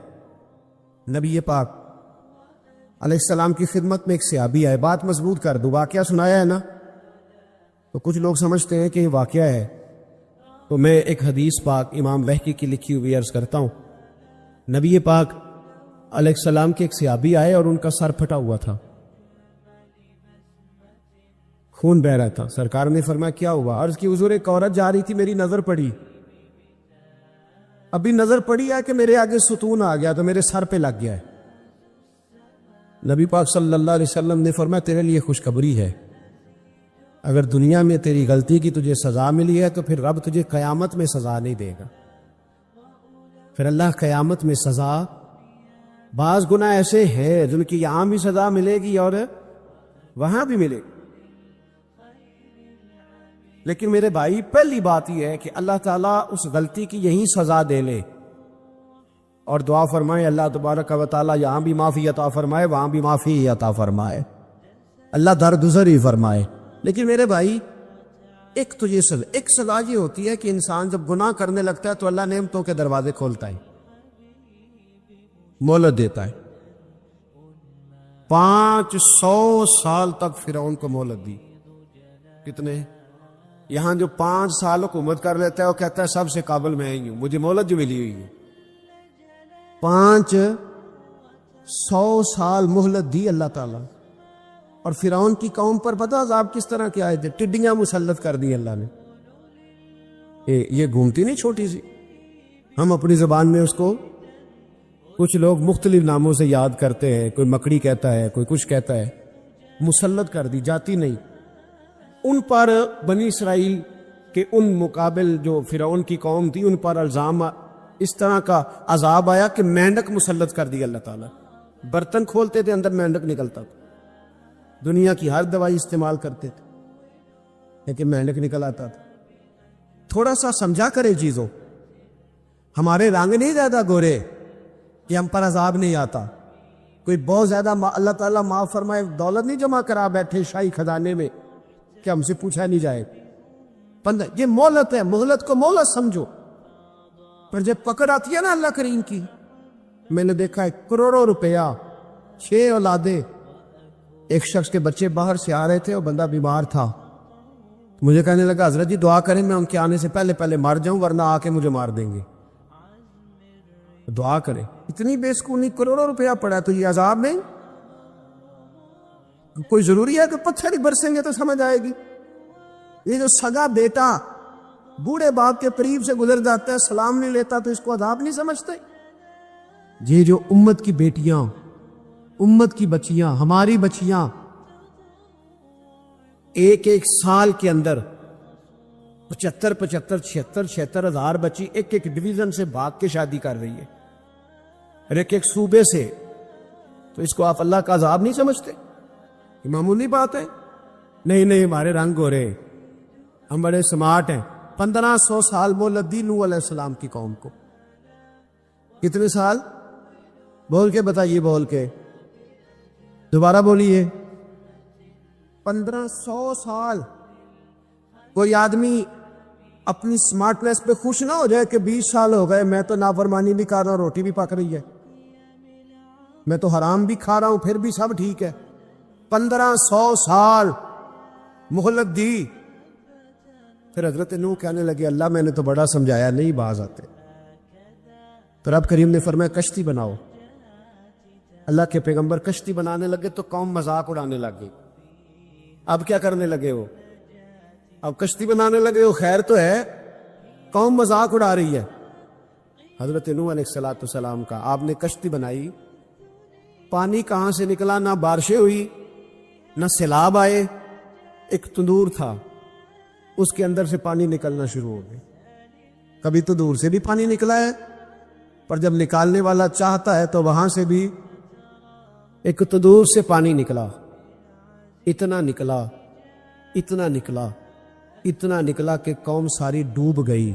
Speaker 1: نبی پاک علیہ السلام کی خدمت میں ایک صحابی آئے، بات مضبوط کر دو، واقعہ سنایا ہے نا، تو کچھ لوگ سمجھتے ہیں کہ یہ واقعہ ہے، تو میں ایک حدیث پاک امام بہقی کی لکھی ہوئی عرض کرتا ہوں۔ نبی پاک علیہ السلام کے ایک صحابی آئے اور ان کا سر پھٹا ہوا تھا، خون بہ رہا تھا۔ سرکار نے فرمایا کیا ہوا؟ عرض کی حضور ایک عورت جا رہی تھی، میری نظر پڑی، ابھی نظر پڑی ہے کہ میرے آگے ستون آ گیا تو میرے سر پہ لگ گیا ہے۔ نبی پاک صلی اللہ علیہ وسلم نے فرمایا تیرے لیے خوشخبری ہے، اگر دنیا میں تیری غلطی کی تجھے سزا ملی ہے تو پھر رب تجھے قیامت میں سزا نہیں دے گا۔ پھر اللہ قیامت میں سزا، بعض گناہ ایسے ہیں جن کی یہاں بھی سزا ملے گی اور وہاں بھی ملے گی، لیکن میرے بھائی پہلی بات یہ ہے کہ اللہ تعالیٰ اس غلطی کی یہیں سزا دے لے، اور دعا فرمائے اللہ تبارک و تعالیٰ یہاں بھی معافی عطا فرمائے، وہاں بھی معافی عطا فرمائے، اللہ درگزر ہی فرمائے۔ لیکن میرے بھائی ایک سزا یہ ہوتی ہے کہ انسان جب گناہ کرنے لگتا ہے تو اللہ نعمتوں کے دروازے کھولتا ہے، مہلت دیتا ہے۔ 500 سال تک فرعون کو مہلت دی۔ کتنے؟ یہاں جو 5 سال حکومت کر لیتا ہے وہ کہتا ہے سب سے قابل میں ہی ہوں، مجھے مہلت جو ملی ہوئی ہے۔ 500 سال مہلت دی اللہ تعالیٰ، اور فرعون کی قوم پر پتہ عذاب کس طرح کے آئے تھے؟ ٹڈیاں مسلط کر دی اللہ نے۔ یہ گھومتی نہیں چھوٹی سی، ہم اپنی زبان میں اس کو کچھ لوگ مختلف ناموں سے یاد کرتے ہیں، کوئی مکڑی کہتا ہے، کوئی کچھ کہتا ہے، مسلط کر دی، جاتی نہیں۔ ان پر بنی اسرائیل کے ان مقابل جو فرعون کی قوم تھی ان پر الزام اس طرح کا عذاب آیا کہ مینڈک مسلط کر دی اللہ تعالیٰ۔ برتن کھولتے تھے اندر مینڈک نکلتا تھا، دنیا کی ہر دوائی استعمال کرتے تھے لیکن مینڈک نکل آتا تھا۔ تھوڑا سا سمجھا کرے چیزوں، ہمارے رنگ نہیں زیادہ گورے کہ ہم پر عذاب نہیں آتا، کوئی بہت زیادہ اللہ تعالیٰ معاف فرمائے دولت نہیں جمع کرا بیٹھے شاہی خزانے میں کہ ہم سے پوچھا نہیں جائے۔ یہ مہلت ہے، مہلت کو مہلت سمجھو، پر جب پکڑ آتی ہے نا اللہ کریم کی، میں نے دیکھا ہے کروڑوں روپیہ، 6 اولادیں، ایک شخص کے بچے باہر سے آ رہے تھے اور بندہ بیمار تھا، مجھے کہنے لگا حضرت جی دعا کریں میں ان کے آنے سے پہلے مر جاؤں ورنہ آ کے مجھے مار دیں گے۔ دعا کرے. اتنی بے سکونی، کروڑوں روپیہ پڑا تو یہ عذاب نہیں؟ کوئی ضروری ہے کہ پتھر ہی برسیں گے تو سمجھ آئے گی؟ یہ جو سگا بیٹا بوڑھے باپ کے قریب سے گزر جاتا ہے، سلام نہیں لیتا، تو اس کو عذاب نہیں سمجھتے؟ یہ جو امت کی بیٹیاں، امت کی بچیاں، ہماری بچیاں ایک ایک سال کے اندر 75 ہزار بچی ایک ایک ڈویژن سے بھاگ کے شادی کر رہی ہے، اور ایک ایک صوبے سے، تو اس کو آپ اللہ کا عذاب نہیں سمجھتے؟ یہ معمولی بات ہے؟ نہیں ہمارے رنگ ہو رہے، ہم بڑے سمارٹ ہیں. 1500 سال مہلت دی نوح علیہ السلام کی قوم کو. کتنے سال؟ بول کے بتائیے، بول کے دوبارہ بولیے. 1500 سال. کوئی آدمی اپنی سمارٹنس پہ خوش نہ ہو جائے کہ 20 سال ہو گئے میں تو نافرمانی بھی کر رہا ہوں، روٹی بھی پک رہی ہے، میں تو حرام بھی کھا رہا ہوں، پھر بھی سب ٹھیک ہے. 1500 سال مہلت دی. پھر حضرت نوح کہنے لگے اللہ میں نے تو بڑا سمجھایا، نہیں باز آتے. تو رب کریم نے فرمایا کشتی بناؤ. اللہ کے پیغمبر کشتی بنانے لگے تو قوم مذاق اڑانے لگ گئی. اب کیا کرنے لگے ہو؟ اب کشتی بنانے لگے ہو، خیر تو ہے، قوم مذاق اڑا رہی ہے. حضرت نوح علیہ السلام کا آپ نے کشتی بنائی، پانی کہاں سے نکلا؟ نہ بارشیں ہوئی، نہ سیلاب آئے. ایک تندور تھا، اس کے اندر سے پانی نکلنا شروع ہو گیا. کبھی تو دور سے بھی پانی نکلا ہے، پر جب نکالنے والا چاہتا ہے تو وہاں سے بھی ایک تندور سے پانی نکلا. اتنا نکلا، اتنا نکلا، اتنا نکلا کہ قوم ساری ڈوب گئی.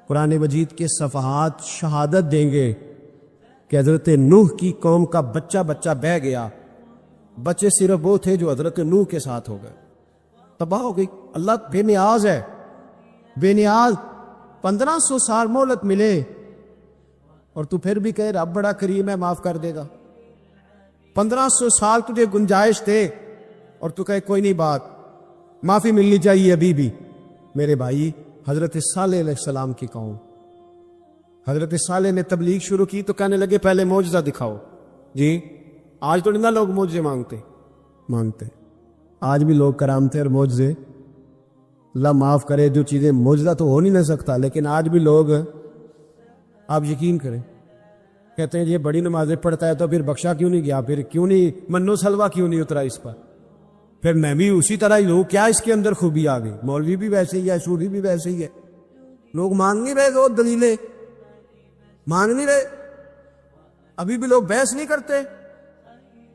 Speaker 1: قرآن مجید کے صفحات شہادت دیں گے کہ حضرت نوح کی قوم کا بچہ بچہ بہہ گیا. بچے صرف وہ تھے جو حضرت نوح کے ساتھ ہو گئے، تباہ ہو گئی. اللہ بے نیاز ہے، بے نیاز. 1500 سال مہلت ملے اور تو پھر بھی کہے رب بڑا کریم ہے، معاف کر دے گا. 1500 سال تجھے گنجائش دے اور تو کہے کوئی نہیں، بات معافی ملنی چاہیے ابھی بھی. میرے بھائی، حضرت صالح علیہ السلام کی قوم، حضرت صالح نے تبلیغ شروع کی تو کہنے لگے پہلے معجزہ دکھاؤ. جی آج تو نہیں لوگ معجزے مانگتے. آج بھی لوگ کرامتے اور معجزے، اللہ معاف کرے، جو چیزیں معجزہ تو ہو نہیں نہ سکتا، لیکن آج بھی لوگ، آپ یقین کریں، کہتے ہیں یہ بڑی نمازیں پڑھتا ہے تو پھر بخشا کیوں نہیں گیا، پھر کیوں نہیں منو سلوا کیوں نہیں اترا اس پر، پھر میں بھی اسی طرح ہی ہوں، کیا اس کے اندر خوبی آ گئی؟ مولوی بھی ویسے ہی ہے، صوفی بھی ویسے ہی ہے. لوگ مانگ نہیں رہے، وہ دلیلیں مانگ نہیں رہے. ابھی بھی لوگ بحث نہیں کرتے.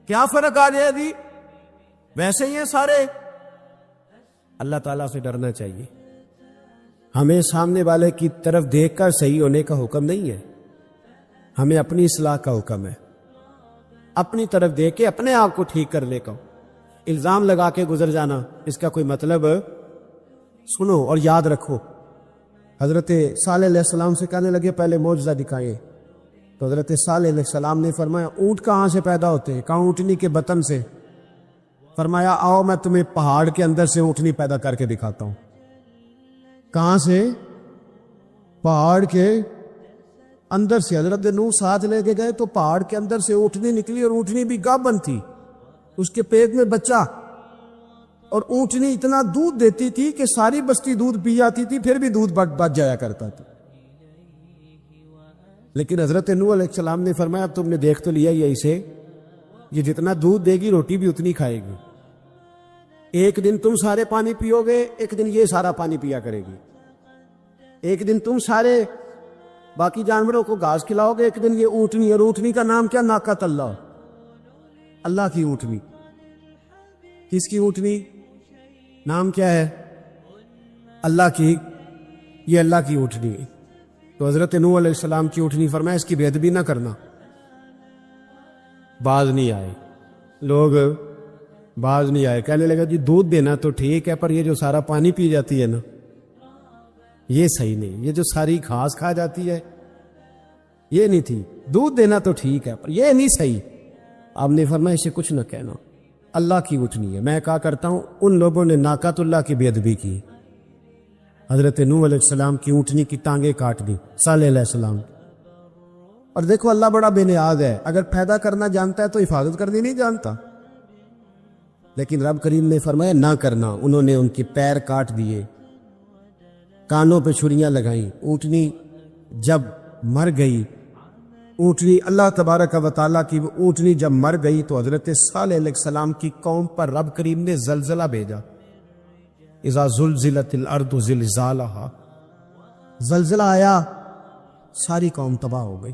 Speaker 1: کیا فرق آ جائے جی؟ ویسے ہی ہیں سارے. اللہ تعالیٰ سے ڈرنا چاہیے. ہمیں سامنے والے کی طرف دیکھ کر صحیح ہونے کا حکم نہیں ہے، ہمیں اپنی اصلاح کا حکم ہے. اپنی طرف دیکھ کے اپنے آپ کو ٹھیک کرنے کا. الزام لگا کے گزر جانا، اس کا کوئی مطلب؟ سنو اور یاد رکھو. حضرت صالح علیہ السلام سے کہنے لگے پہلے معجزہ دکھائیں. تو حضرت صالح علیہ السلام نے فرمایا اونٹ کہاں سے پیدا ہوتے ہیں؟ کہاں؟ اونٹنی کے بطن سے. فرمایا آؤ میں تمہیں پہاڑ کے اندر سے اونٹنی پیدا کر کے دکھاتا ہوں. کہاں سے؟ پہاڑ کے اندر سے. حضرت نوح ساتھ لے کے گئے تو پہاڑ کے اندر سے اونٹنی نکلی، اور اونٹنی بھی گابن تھی، اس کے پیٹ میں بچہ. اور اونٹنی اتنا دودھ دیتی تھی کہ ساری بستی دودھ پی جاتی تھی، پھر بھی دودھ بچ جایا کرتا تھا. لیکن حضرت نوح علیہ السلام نے فرمایا اب تم نے دیکھ تو لیا ہی اسے، یہ جتنا دودھ دے گی روٹی بھی اتنی کھائے گی. ایک دن تم سارے پانی پیو گے، ایک دن یہ سارا پانی پیا کرے گی. ایک دن تم سارے باقی جانوروں کو گھاس کھلاؤ گے، ایک دن یہ اونٹنی. اور اونٹنی کا نام کیا؟ ناقۃ اللہ، اللہ کی اونٹنی. کس کی اونٹنی؟ نام کیا ہے؟ اللہ کی. یہ اللہ کی اونٹنی. تو حضرت نوح علیہ السلام کی اونٹنی. فرمایا اس کی بے ادبی نہ کرنا. باز نہیں آئے لوگ، باز نہیں آئے. کہنے لگا جی دودھ دینا تو ٹھیک ہے، پر یہ جو سارا پانی پی جاتی ہے نا، یہ صحیح نہیں. یہ جو ساری گھاس کھا جاتی ہے یہ نہیں تھی. دودھ دینا تو ٹھیک ہے پر یہ نہیں صحیح. آپ نے فرمایا اسے کچھ نہ کہنا، اللہ کی اونٹنی ہے. میں کہا کرتا ہوں ان لوگوں نے ناقۃ اللہ کی بے ادبی کی. حضرت نوح علیہ السلام کی اونٹنی کی ٹانگیں کاٹ دی. صالح علیہ السلام اور دیکھو اللہ بڑا بے نیاز ہے، اگر پیدا کرنا جانتا ہے تو حفاظت کرنی نہیں جانتا؟ لیکن رب کریم نے فرمایا نہ کرنا، انہوں نے ان کے پیر کاٹ دیے، کانوں پہ چھریاں لگائیں، اونٹنی جب مر گئی، اونٹنی اللہ تبارک و تعالیٰ کی وہ اونٹنی جب مر گئی تو حضرت صالح علیہ السلام کی قوم پر رب کریم نے زلزلہ بھیجا، اذا زلزلت الارض زلزالہا، زلزلہ آیا، ساری قوم تباہ ہو گئی۔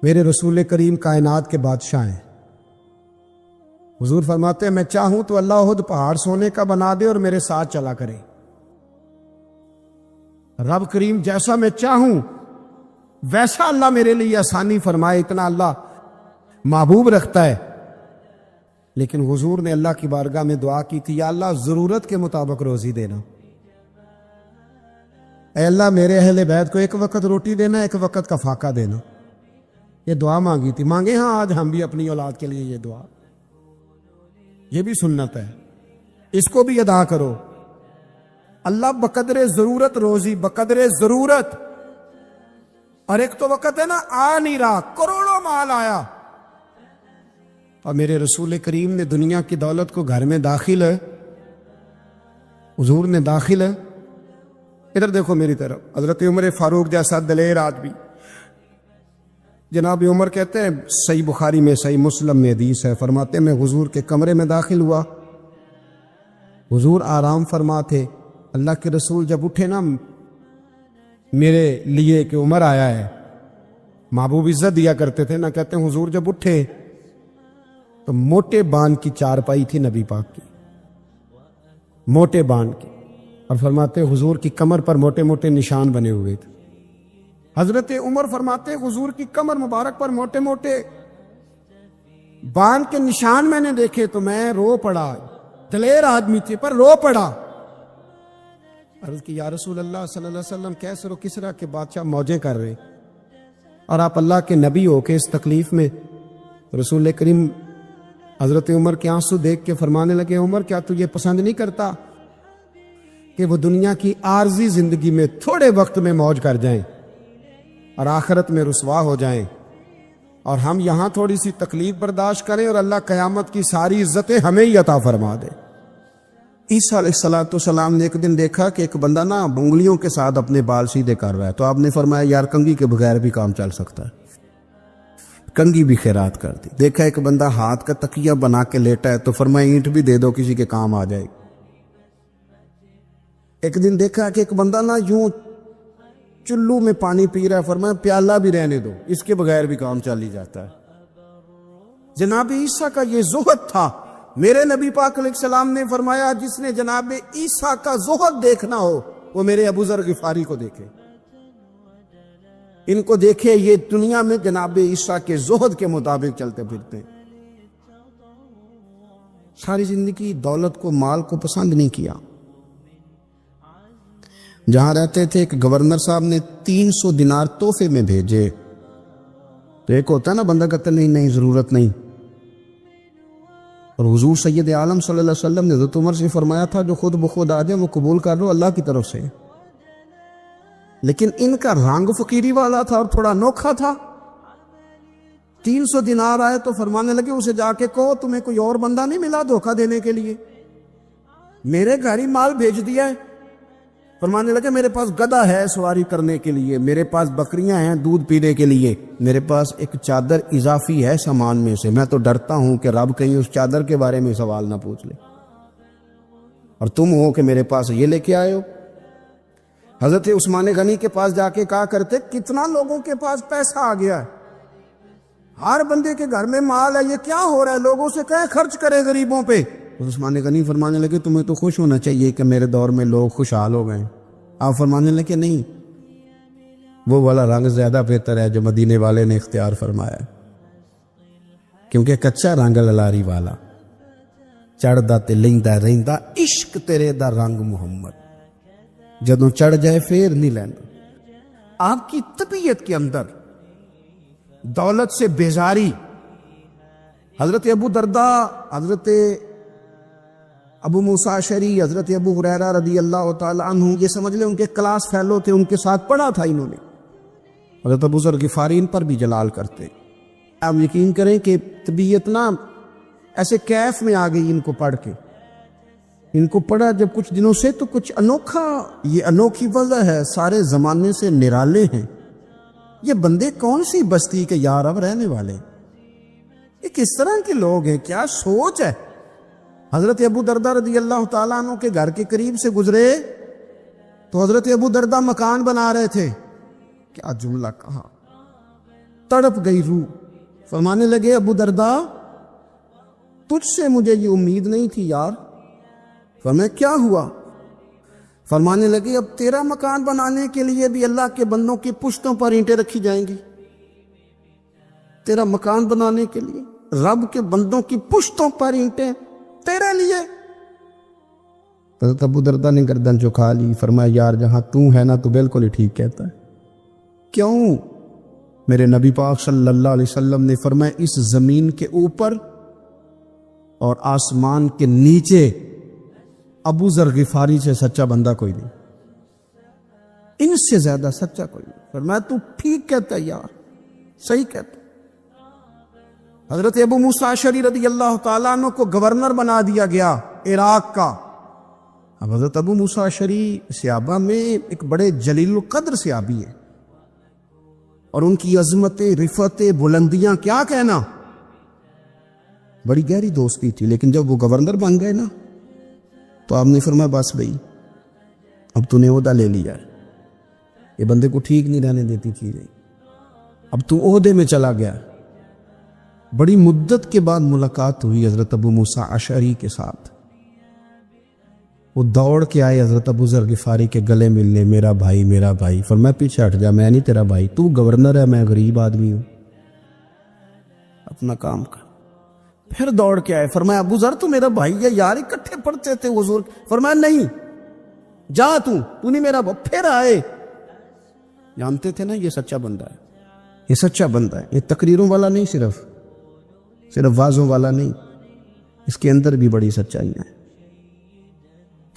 Speaker 1: میرے رسول کریم کائنات کے بادشاہ ہیں، حضور فرماتے ہیں میں چاہوں تو اللہ خود پہاڑ سونے کا بنا دے اور میرے ساتھ چلا کرے، رب کریم جیسا میں چاہوں ویسا اللہ میرے لیے آسانی فرمائے، اتنا اللہ محبوب رکھتا ہے۔ لیکن حضور نے اللہ کی بارگاہ میں دعا کی تھی، یا اللہ ضرورت کے مطابق روزی دینا، اے اللہ میرے اہل بیت کو ایک وقت روٹی دینا، ایک وقت کا فاقہ دینا، یہ دعا مانگی تھی۔ مانگے ہاں آج ہم بھی اپنی اولاد کے لیے یہ دعا، یہ بھی سنت ہے، اس کو بھی ادا کرو۔ اللہ بقدر ضرورت روزی، بقدر ضرورت۔ اور ایک تو وقت ہے نا آ نہیں رہا، کروڑوں مال آیا، اور میرے رسول کریم نے دنیا کی دولت کو گھر میں داخل ہے، حضور نے داخل ہے۔ ادھر دیکھو میری طرف، حضرت عمر فاروق جیسا دلیر آدمی، جناب عمر کہتے ہیں صحیح بخاری میں صحیح مسلم میں حدیث ہے، فرماتے ہیں میں حضور کے کمرے میں داخل ہوا، حضور آرام فرما تھے، اللہ کے رسول جب اٹھے نا میرے لیے کہ عمر آیا ہے، محبوب عزت دیا کرتے تھے نا، کہتے ہیں حضور جب اٹھے تو موٹے بان کی چارپائی تھی نبی پاک کی، موٹے بان کی، اور فرماتے حضور کی کمر پر موٹے موٹے نشان بنے ہوئے تھے۔ حضرت عمر فرماتے حضور کی کمر مبارک پر موٹے موٹے بان کے نشان میں نے دیکھے تو میں رو پڑا، دلیر آدمی تھے پر رو پڑا۔ عرض کی یا رسول اللہ صلی اللہ علیہ وسلم کیسر و کسرا کے بادشاہ موجیں کر رہے اور آپ اللہ کے نبی ہو کے اس تکلیف میں؟ رسول کریم حضرت عمر کے آنسو دیکھ کے فرمانے لگے عمر کیا تو یہ پسند نہیں کرتا کہ وہ دنیا کی عارضی زندگی میں تھوڑے وقت میں موج کر جائیں اور آخرت میں رسوا ہو جائیں، اور ہم یہاں تھوڑی سی تکلیف برداشت کریں اور اللہ قیامت کی ساری عزتیں ہمیں ہی عطا فرما دے۔ عیسیٰ علیہ السلام نے ایک دن دیکھا کہ ایک بندہ نا انگلیوں کے ساتھ اپنے بال سیدھے کر رہا ہے، تو آپ نے فرمایا یار کنگھی کے بغیر بھی کام چل سکتا ہے، کنگھی بھی خیرات کر دی۔ دیکھا ایک بندہ ہاتھ کا تکیہ بنا کے لیٹا ہے، تو فرمایا اینٹ بھی دے دو کسی کے کام آ جائے۔ ایک دن دیکھا کہ ایک بندہ نا یوں چلو میں پانی پی رہا ہے، فرمایا پیالہ بھی رہنے دو، اس کے بغیر بھی کام چل ہی جاتا ہے۔ جناب عیسیٰ کا یہ زہد تھا۔ میرے نبی پاک علیہ السلام نے فرمایا جس نے جناب عیسیٰ کا زہد دیکھنا ہو وہ میرے ابو ذر غفاری کو دیکھے، ان کو دیکھے، یہ دنیا میں جناب عیسیٰ کے زہد کے مطابق چلتے پھرتے ہیں، ساری زندگی دولت کو مال کو پسند نہیں کیا۔ جہاں رہتے تھے ایک گورنر صاحب نے 300 دینار تحفے میں بھیجے، تو ایک ہوتا ہے نا بندہ کہتا نہیں نہیں ضرورت نہیں، اور حضور سید عالم صلی اللہ علیہ وسلم نے حضرت عمر سے فرمایا تھا جو خود بخود آ جائے وہ قبول کر لو اللہ کی طرف سے۔ لیکن ان کا رنگ فقیری والا تھا اور تھوڑا انوکھا تھا۔ 300 دینار آئے تو فرمانے لگے اسے جا کے کہو تمہیں کوئی اور بندہ نہیں ملا دھوکہ دینے کے لیے، میرے گھر ہی مال بھیج دیا ہے۔ فرمانے لگے میرے پاس گدھا ہے سواری کرنے کے لیے، میرے پاس بکریاں ہیں دودھ پینے کے لیے، میرے پاس ایک چادر اضافی ہے سامان میں سے، میں تو ڈرتا ہوں کہ رب کہیں اس چادر کے بارے میں سوال نہ پوچھ لے، اور تم ہو کہ میرے پاس یہ لے کے آئے ہو۔ حضرت عثمان غنی کے پاس جا کے کہا کرتے کتنا لوگوں کے پاس پیسہ آ گیا ہے، ہر بندے کے گھر میں مال ہے، یہ کیا ہو رہا ہے، لوگوں سے کہیں خرچ کرے غریبوں پہ۔ عثمان غنی فرمانے لگے تمہیں تو خوش ہونا چاہیے کہ میرے دور میں لوگ خوشحال ہو گئے۔ آپ فرمانے لگے نہیں، وہ والا رنگ زیادہ بہتر ہے جو مدینے والے نے اختیار فرمایا، کیونکہ کچا رنگ للاری والا چڑھدا تے لیندا رہندا عشق تیرے دا رنگ محمد، جدوں چڑھ جائے پھر نہیں لیندا۔ آپ کی طبیعت کے اندر دولت سے بیزاری، حضرت ابو درداء، حضرت ابو موسیٰ اشعری، حضرت ابو ہریرہ رضی اللہ تعالی عنہ، یہ سمجھ لیں ان کے کلاس فیلو تھے، ان کے ساتھ پڑھا تھا انہوں نے۔ حضرت ابو ذر غفاری ان پر بھی جلال کرتے. آپ یقین کریں کہ طبیعت نا ایسے کیف میں آ گئی ان کو پڑھ کے. ان کو پڑھا جب کچھ دنوں سے تو کچھ انوکھا، یہ انوکھی وضع ہے، سارے زمانے سے نرالے ہیں. یہ بندے کون سی بستی کے یا رب رہنے والے، یہ کس طرح کے لوگ ہیں، کیا سوچ ہے. حضرت ابو دردہ رضی اللہ تعالیٰ عنہ کے گھر کے قریب سے گزرے تو حضرت ابو دردہ مکان بنا رہے تھے. کیا جملہ کہا، تڑپ گئی روح. فرمانے لگے ابو دردہ تجھ سے مجھے یہ امید نہیں تھی یار. فرمایا کیا ہوا؟ فرمانے لگے اب تیرا مکان بنانے کے لیے بھی اللہ کے بندوں کی پشتوں پر اینٹیں رکھی جائیں گی. تیرا مکان بنانے کے لیے رب کے بندوں کی پشتوں پر اینٹیں تیرے لیے. حضرت ابو دردہ نے گردن جھکا لی. فرمایا یار جہاں تو ہے نا تو بالکل ہی ٹھیک کہتا ہے. کیوں؟ میرے نبی پاک صلی اللہ علیہ وسلم نے فرمایا اس زمین کے اوپر اور آسمان کے نیچے ابو ذر غفاری سے سچا بندہ کوئی نہیں، ان سے زیادہ سچا کوئی نہیں. فرمایا تو ٹھیک کہتا ہے یار، صحیح کہتا. حضرت ابو موسیٰ اشعری رضی اللہ تعالیٰ عنہ کو گورنر بنا دیا گیا عراق کا. اب حضرت ابو موسیٰ اشعری صحابہ میں ایک بڑے جلیل القدر صحابی ہیں، اور ان کی عظمتیں، رفتیں، بلندیاں کیا کہنا، بڑی گہری دوستی تھی. لیکن جب وہ گورنر بن گئے نا تو آپ نے فرمایا بس بھائی اب تو نے عہدہ لے لیا ہے، یہ بندے کو ٹھیک نہیں رہنے دیتی چیزیں، اب تو عہدے میں چلا گیا. بڑی مدت کے بعد ملاقات ہوئی حضرت ابو موسیٰ اشعری کے ساتھ. وہ دوڑ کے آئے حضرت ابو ذر غفاری کے گلے ملنے، میرا بھائی میرا بھائی. فرمایا پیچھے ہٹ جا، میں نہیں تیرا بھائی، تو گورنر ہے، میں غریب آدمی ہوں، اپنا کام کر. پھر دوڑ کے آئے. فرمایا ابو ذر تو میرا بھائی ہے یار، اکٹھے پڑھتے تھے حضور. فرمایا نہیں جا، تو نہیں میرا بھائی. پھر آئے. جانتے تھے نا یہ سچا بندہ ہے، یہ سچا بندہ ہے، یہ تقریروں والا نہیں، صرف وعظوں والا نہیں، اس کے اندر بھی بڑی سچائی ہے.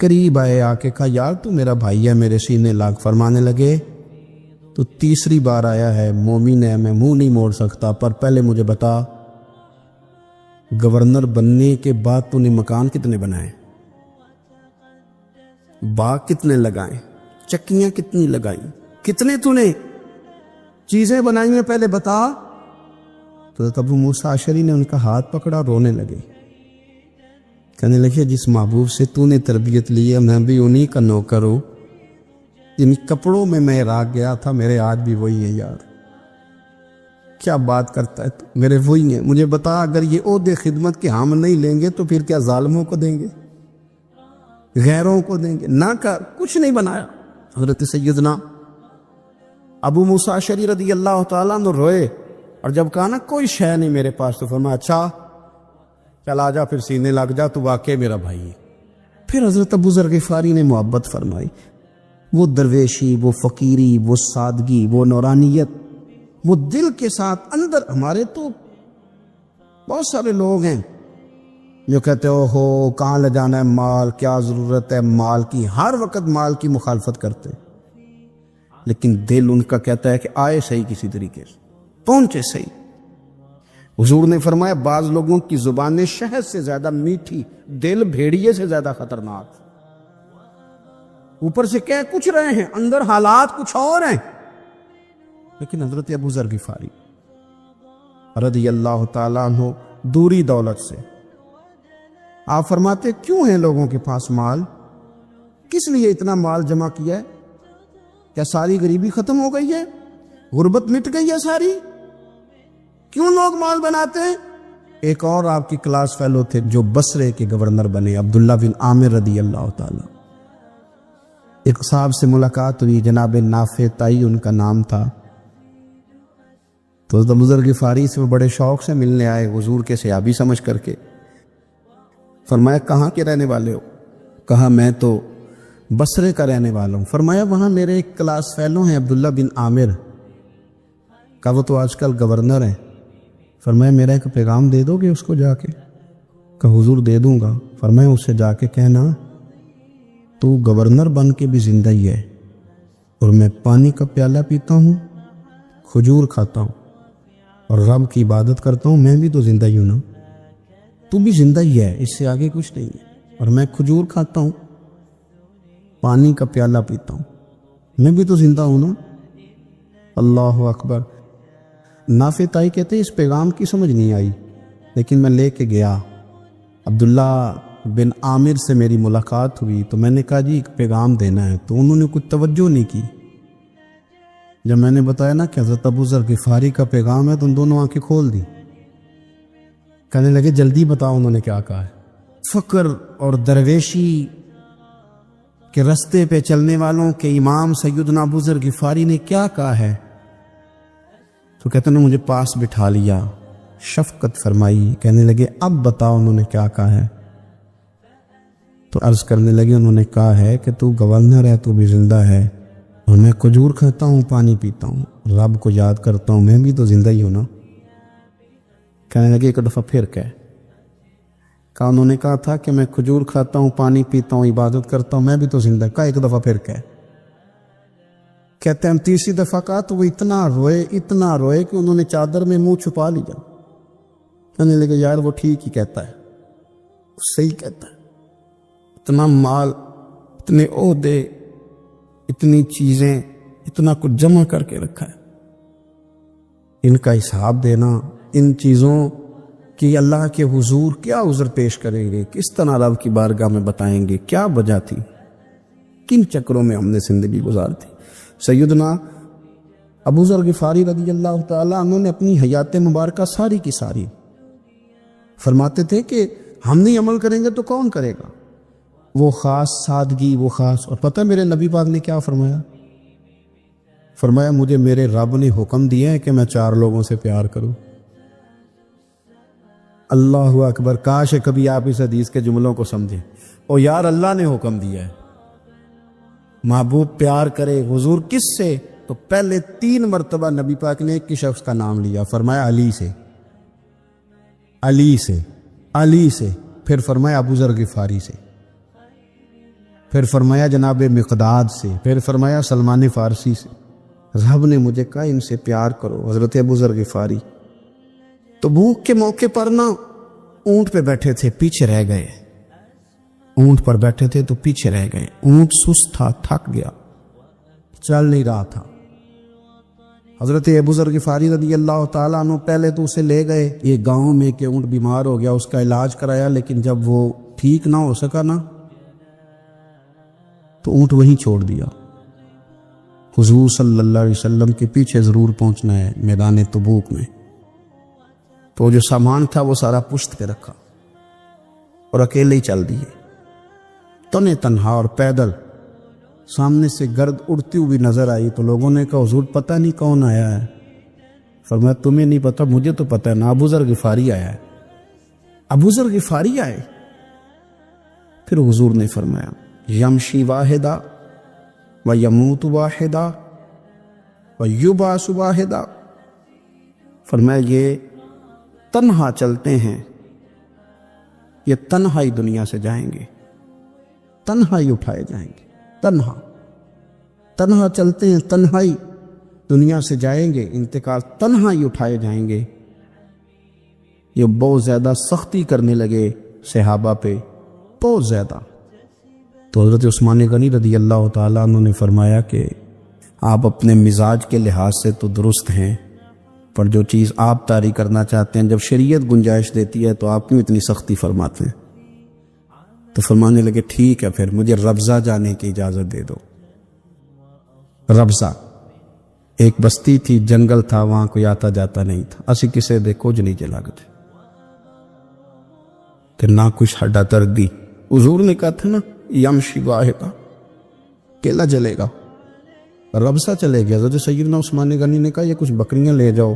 Speaker 1: قریب آئے، آ کے کہا یار تو میرا بھائی ہے، میرے سینے لاگ. فرمانے لگے تو تیسری بار آیا ہے، مومن ہے، میں منہ نہیں موڑ سکتا، پر پہلے مجھے بتا گورنر بننے کے بعد تو نے مکان کتنے بنائے، باغ کتنے لگائے، چکیاں کتنی لگائی، کتنے تو نے چیزیں بنائی ہیں، پہلے بتا. تو ابو موسیٰ اشعری نے ان کا ہاتھ پکڑا، رونے لگے. کہنے لگے جس محبوب سے تو نے تربیت لی ہے میں بھی انہی کا نوکر ہوں، جن کپڑوں میں میں عراق گیا تھا میرے آج بھی وہی ہے. یار کیا بات کرتا ہے تو، میرے وہی ہیں. مجھے بتا اگر یہ عہدے خدمت کے ہم نہیں لیں گے تو پھر کیا ظالموں کو دیں گے، غیروں کو دیں گے؟ نہ کر، کچھ نہیں بنایا. حضرت سیدنا ابو موسیٰ اشعری رضی اللہ تعالیٰ عنہ روئے، اور جب کہا نا کوئی شے نہیں میرے پاس تو فرمایا اچھا چل آ جا، پھر سینے لگ جا، تو واقعی میرا بھائی ہے. پھر حضرت ابو ذر غفاری نے محبت فرمائی. وہ درویشی، وہ فقیری، وہ سادگی، وہ نورانیت، وہ دل کے ساتھ اندر. ہمارے تو بہت سارے لوگ ہیں جو کہتے ہو کہاں لے جانا ہے مال، کیا ضرورت ہے مال کی، ہر وقت مال کی مخالفت کرتے، لیکن دل ان کا کہتا ہے کہ آئے صحیح، کسی طریقے سے پہنچے صحیح. حضور نے فرمایا بعض لوگوں کی زبانیں شہد سے زیادہ میٹھی، دل بھیڑیے سے زیادہ خطرناک. اوپر سے کہہ کچھ رہے ہیں، اندر حالات کچھ اور ہیں. لیکن حضرت ابو ذر غفاری رضی اللہ تعالیٰ عنہ دوری دولت سے، آپ فرماتے کیوں ہیں لوگوں کے پاس مال، کس لیے اتنا مال جمع کیا ہے؟ کیا ساری غریبی ختم ہو گئی ہے، غربت مٹ گئی ہے ساری؟ کیوں لوگ مال بناتے ہیں؟ ایک اور آپ کی کلاس فیلو تھے جو بصرے کے گورنر بنے، عبداللہ بن عامر رضی اللہ تعالیٰ. ایک صاحب سے ملاقات ہوئی، جناب نافع تائی ان کا نام تھا. تو ابو ذر غفاری سے وہ بڑے شوق سے ملنے آئے، حضور کے صحابی سمجھ کر کے. فرمایا کہاں کے رہنے والے ہو؟ کہا میں تو بصرے کا رہنے والا ہوں. فرمایا وہاں میرے ایک کلاس فیلو ہیں عبداللہ بن عامر. کہا وہ تو آج کل گورنر ہیں. فرمایا میرا ایک پیغام دے دو گے اس کو جا کے؟ کہا حضور دے دوں گا. فرمایا اس سے جا کے کہنا تو گورنر بن کے بھی زندہ ہی ہے، اور میں پانی کا پیالہ پیتا ہوں،
Speaker 2: کھجور کھاتا ہوں اور رب کی عبادت کرتا ہوں، میں بھی تو زندہ ہی ہوں نا، تو بھی زندہ ہی ہے، اس سے آگے کچھ نہیں ہے۔ اور میں کھجور کھاتا ہوں، پانی کا پیالہ پیتا ہوں، میں بھی تو زندہ ہوں نا۔ اللہ اکبر۔ نافع تائی کہتے ہیں اس پیغام کی سمجھ نہیں آئی، لیکن میں لے کے گیا۔ عبداللہ بن عامر سے میری ملاقات ہوئی تو میں نے کہا جی ایک پیغام دینا ہے، تو انہوں نے کچھ توجہ نہیں کی۔ جب میں نے بتایا نا کہ حضرت ابو ذر غفاری کا پیغام ہے تو ان دونوں آنکھیں کھول دی، کہنے لگے جلدی بتاؤ انہوں نے کیا کہا ہے۔ فقر اور درویشی کے رستے پہ چلنے والوں کے امام سیدنا ابو ذر غفاری نے کیا کہا ہے؟ تو کہتے ہیں مجھے پاس بٹھا لیا، شفقت فرمائی، کہنے لگے اب بتاؤ انہوں نے کیا کہا ہے۔ تو عرض کرنے لگے انہوں نے کہا ہے کہ تو گورنر ہے، تو بھی زندہ ہے، اور میں کھجور کھاتا ہوں، پانی پیتا ہوں، رب کو یاد کرتا ہوں، میں بھی تو زندہ ہی ہوں نا۔ کہنے لگے ایک دفعہ پھر کہا انہوں نے کہا تھا کہ میں کھجور کھاتا ہوں، پانی پیتا ہوں، عبادت کرتا ہوں، میں بھی تو زندہ، کہا ایک دفعہ پھر کہتے ہیں تیسری دفعہ کہا تو وہ اتنا روئے کہ انہوں نے چادر میں منہ چھپا لیا۔ کہنے لگے یار وہ ٹھیک ہی کہتا ہے، صحیح کہتا ہے، اتنا مال، اتنے عہدے، اتنی چیزیں، اتنا کچھ جمع کر کے رکھا ہے، ان کا حساب دینا، ان چیزوں کی اللہ کے حضور کیا عذر پیش کریں گے، کس طرح رب کی بارگاہ میں بتائیں گے کیا وجہ تھی، کن چکروں میں ہم نے زندگی گزار تھی۔ سیدنا ابو ذر غفاری رضی اللہ تعالیٰ عنہ نے اپنی حیات مبارکہ ساری کی ساری فرماتے تھے کہ ہم نہیں عمل کریں گے تو کون کرے گا، وہ خاص سادگی، وہ خاص۔ اور پتہ میرے نبی پاک نے کیا فرمایا؟ فرمایا مجھے میرے رب نے حکم دیا ہے کہ میں 4 لوگوں سے پیار کروں۔ اللہ اکبر، کاش کبھی آپ اس حدیث کے جملوں کو سمجھیں۔ او یار اللہ نے حکم دیا ہے، محبوب پیار کرے، حضور کس سے؟ تو پہلے 3 مرتبہ نبی پاک نے ایک شخص کا نام لیا، فرمایا علی سے، علی سے، علی سے، پھر فرمایا ابو ذر غفاری سے، پھر فرمایا جناب مقداد سے، پھر فرمایا سلمان فارسی سے۔ رب نے مجھے کہا ان سے پیار کرو، حضرت ابو ذر غفاری۔ تو بھوک کے موقع پر نا اونٹ پہ بیٹھے تھے، پیچھے رہ گئے، اونٹ پر بیٹھے تھے تو پیچھے رہ گئے، اونٹ سست تھا، تھک گیا، چل نہیں رہا تھا۔ حضرت ابو ذر غفاری رضی اللہ تعالیٰ عنہ پہلے تو اسے لے گئے یہ گاؤں میں کہ اونٹ بیمار ہو گیا، اس کا علاج کرایا، لیکن جب وہ ٹھیک نہ ہو سکا نا تو اونٹ وہیں چھوڑ دیا۔ حضور صلی اللہ علیہ وسلم کے پیچھے ضرور پہنچنا ہے میدان تبوک میں، تو جو سامان تھا وہ سارا پشت پہ رکھا اور اکیلے ہی چل دیے، تنے تنہا اور پیدل۔ سامنے سے گرد اڑتی ہوئی نظر آئی تو لوگوں نے کہا حضور پتہ نہیں کون آیا ہے۔ فرمایا تمہیں نہیں پتہ، مجھے تو پتہ ہے نا، ابو ذر غفاری آیا ہے، ابو ذر غفاری آئے۔ پھر حضور نے فرمایا یمشی واحدہ و یموت واحدہ و یبعث واحدہ، فرمایا یہ تنہا چلتے ہیں، یہ تنہا ہی دنیا سے جائیں گے، تنہا ہی اٹھائے جائیں گے، تنہا چلتے ہیں، تنہا ہی دنیا سے جائیں گے، انتقال تنہا ہی اٹھائے جائیں گے۔ یہ بہت زیادہ سختی کرنے لگے صحابہ پہ، بہت زیادہ۔ تو حضرت عثمان غنی رضی اللہ تعالیٰ عنہ نے فرمایا کہ آپ اپنے مزاج کے لحاظ سے تو درست ہیں، پر جو چیز آپ طاری کرنا چاہتے ہیں جب شریعت گنجائش دیتی ہے تو آپ کیوں اتنی سختی فرماتے ہیں؟ تو فرمانے لگے ٹھیک ہے پھر مجھے ربضہ جانے کی اجازت دے دو۔ ربضہ ایک بستی تھی، جنگل تھا، وہاں کوئی آتا جاتا نہیں تھا، اسی کسے دے کچھ نہیں جلا گتے کہ نہ کچھ ہڈا تردی۔ حضور نے کہا تھا نا یمشی واحدہ، کیلا جلے گا، ربضہ چلے گیا۔ حضرت سیدنا عثمان غنی نے کہا یہ کچھ بکریاں لے جاؤ،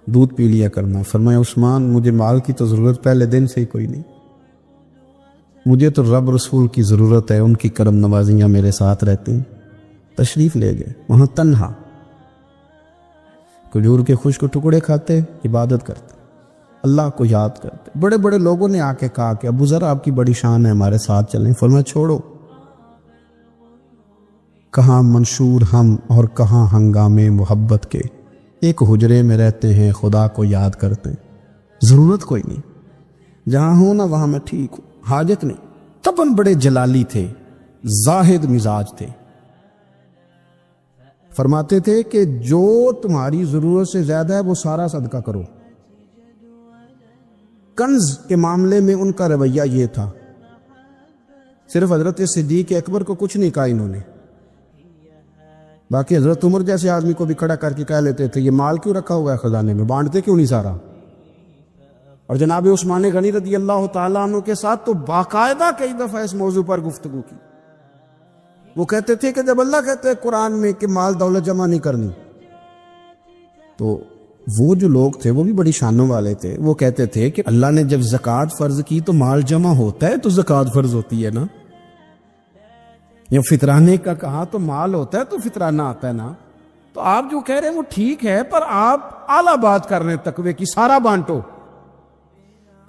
Speaker 2: دودھ پی لیا کرنا۔ فرمایا عثمان مجھے مال کی تو ضرورت پہلے دن سے ہی کوئی نہیں، مجھے تو رب رسول کی ضرورت ہے، ان کی کرم نوازیاں میرے ساتھ رہتی ہیں۔ تشریف لے گئے، وہاں تنہا کھجور کے خشک ٹکڑے کھاتے، عبادت کرتے، اللہ کو یاد کرتے۔ بڑے بڑے لوگوں نے آ کے کہا کہ ابو ذر آپ کی بڑی شان ہے، ہمارے ساتھ چلیں۔ فرمایا چھوڑو، کہاں منشور ہم اور کہاں ہنگامے محبت کے، ایک حجرے میں رہتے ہیں خدا کو یاد کرتے ہیں۔ ضرورت کوئی نہیں، جہاں ہوں نا وہاں میں ٹھیک ہوں، حاجت نہیں۔ تبن بڑے جلالی تھے، زاہد مزاج تھے، فرماتے تھے کہ جو تمہاری ضرورت سے زیادہ ہے وہ سارا صدقہ کرو۔ کنز کے معاملے میں ان کا رویہ یہ تھا، صرف حضرت صدیق اکبر کو کچھ نہیں کہا انہوں نے، باقی حضرت عمر جیسے آدمی کو بھی کھڑا کر کے کہہ لیتے تھے یہ مال کیوں رکھا ہوا ہے خزانے میں، بانٹتے کیوں نہیں سارا؟ اور جناب عثمان غنی رضی اللہ تعالیٰ عنہ کے ساتھ تو باقاعدہ کئی دفعہ اس موضوع پر گفتگو کی۔ وہ کہتے تھے کہ جب اللہ کہتے ہیں قرآن میں کہ مال دولت جمع نہیں کرنی، تو وہ جو لوگ تھے وہ بھی بڑی شانوں والے تھے، وہ کہتے تھے کہ اللہ نے جب زکوٰۃ فرض کی تو مال جمع ہوتا ہے تو زکوٰۃ فرض ہوتی ہے نا، یا فطرانے کا کہا تو مال ہوتا ہے تو فطرانہ آتا ہے نا۔ تو آپ جو کہہ رہے ہیں وہ ٹھیک ہے، پر آپ اعلیٰ بات کر رہے ہیں تقوی کی، سارا بانٹو۔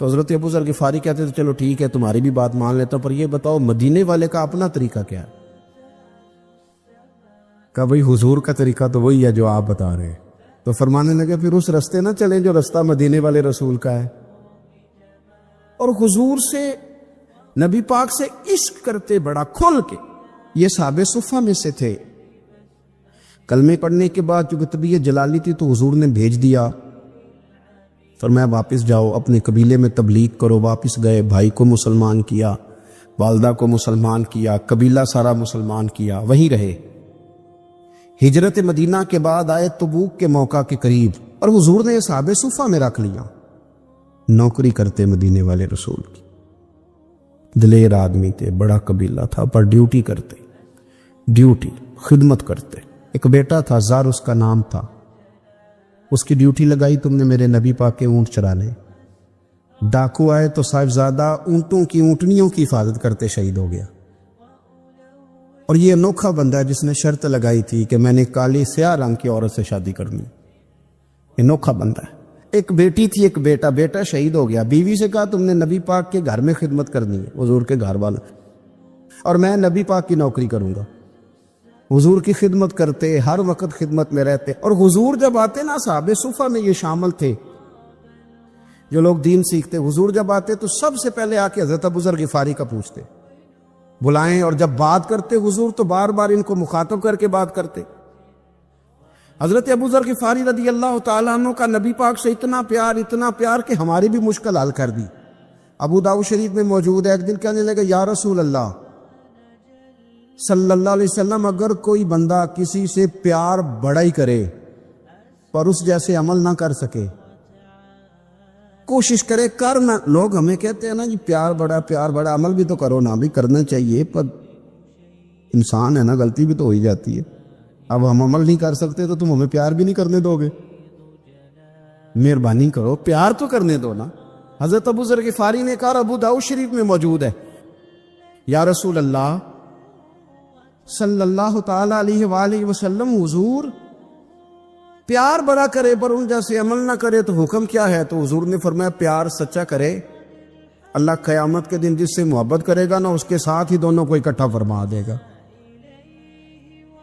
Speaker 2: تو حضرت ابو ذر غفاری کہتے تھے چلو ٹھیک ہے تمہاری بھی بات مان لیتا ہوں، پر یہ بتاؤ مدینے والے کا اپنا طریقہ کیا ہے؟ کہ بھئی حضور کا طریقہ تو وہی ہے جو آپ بتا رہے ہیں۔ تو فرمانے لگے پھر اس رستے نہ چلیں جو رستہ مدینے والے رسول کا ہے، اور حضور سے نبی پاک سے عشق کرتے بڑا کھل کے۔ یہ صحابہ صفہ میں سے تھے، کلمے پڑھنے کے بعد چونکہ طبیعت جلالی تھی تو حضور نے بھیج دیا، فرمایا واپس جاؤ اپنے قبیلے میں تبلیغ کرو۔ واپس گئے، بھائی کو مسلمان کیا، والدہ کو مسلمان کیا، قبیلہ سارا مسلمان کیا، وہیں رہے۔ ہجرت مدینہ کے بعد آئے تبوک کے موقع کے قریب، اور حضور نے صحابہ صفہ میں رکھ لیا، نوکری کرتے مدینے والے رسول کی، دلیر آدمی تھے، بڑا قبیلہ تھا، پر ڈیوٹی کرتے، ڈیوٹی خدمت کرتے۔ ایک بیٹا تھا زار اس کا نام تھا، اس کی ڈیوٹی لگائی تم نے میرے نبی پاک کے اونٹ چرانے، ڈاکو آئے تو صاحبزادہ اونٹوں کی اونٹنیوں کی حفاظت کرتے شہید ہو گیا۔ اور یہ انوکھا بندہ ہے جس نے شرط لگائی تھی کہ میں نے کالی سیاہ رنگ کی عورت سے شادی کرنی، انوکھا بندہ ہے۔ ایک بیٹی تھی ایک بیٹا، بیٹا شہید ہو گیا، بیوی سے کہا تم نے نبی پاک کے گھر میں خدمت کرنی ہے، حضور کے گھر والا، اور میں نبی پاک کی نوکری کروں گا۔ حضور کی خدمت کرتے، ہر وقت خدمت میں رہتے، اور حضور جب آتے نا، صحابہ صفہ میں یہ شامل تھے جو لوگ دین سیکھتے، حضور جب آتے تو سب سے پہلے آ کے حضرت ابو ذر غفاری کا پوچھتے، بلائیں، اور جب بات کرتے حضور تو بار بار ان کو مخاطب کر کے بات کرتے۔ حضرت ابو ذر غفاری رضی اللہ تعالیٰ عنہ کا نبی پاک سے اتنا پیار کہ ہماری بھی مشکل حل کر دی۔ ابو داؤد شریف میں موجود ہے، ایک دن کہنے لگا یا رسول اللہ صلی اللہ علیہ وسلم، اگر کوئی بندہ کسی سے پیار بڑا ہی کرے پر اس جیسے عمل نہ کر سکے، کوشش کرے کرنا، لوگ ہمیں کہتے ہیں نا جی پیار بڑا، عمل بھی تو کرو نا، بھی کرنا چاہیے، پر انسان ہے نا، غلطی بھی تو ہو ہی جاتی ہے۔ اب ہم عمل نہیں کر سکتے تو تم ہمیں پیار بھی نہیں کرنے دو گے، مہربانی کرو پیار تو کرنے دو نا۔ حضرت ابو ذر غفاری نے کہا، ابو داؤد شریف میں موجود ہے، یا رسول اللہ صلی اللہ تعالی علیہ وآلہ وسلم، حضور پیار بڑا کرے پر ان جیسے عمل نہ کرے تو حکم کیا ہے؟ تو حضور نے فرمایا پیار سچا کرے، اللہ قیامت کے دن جس سے محبت کرے گا نا اس کے ساتھ ہی دونوں کو اکٹھا فرما دے گا۔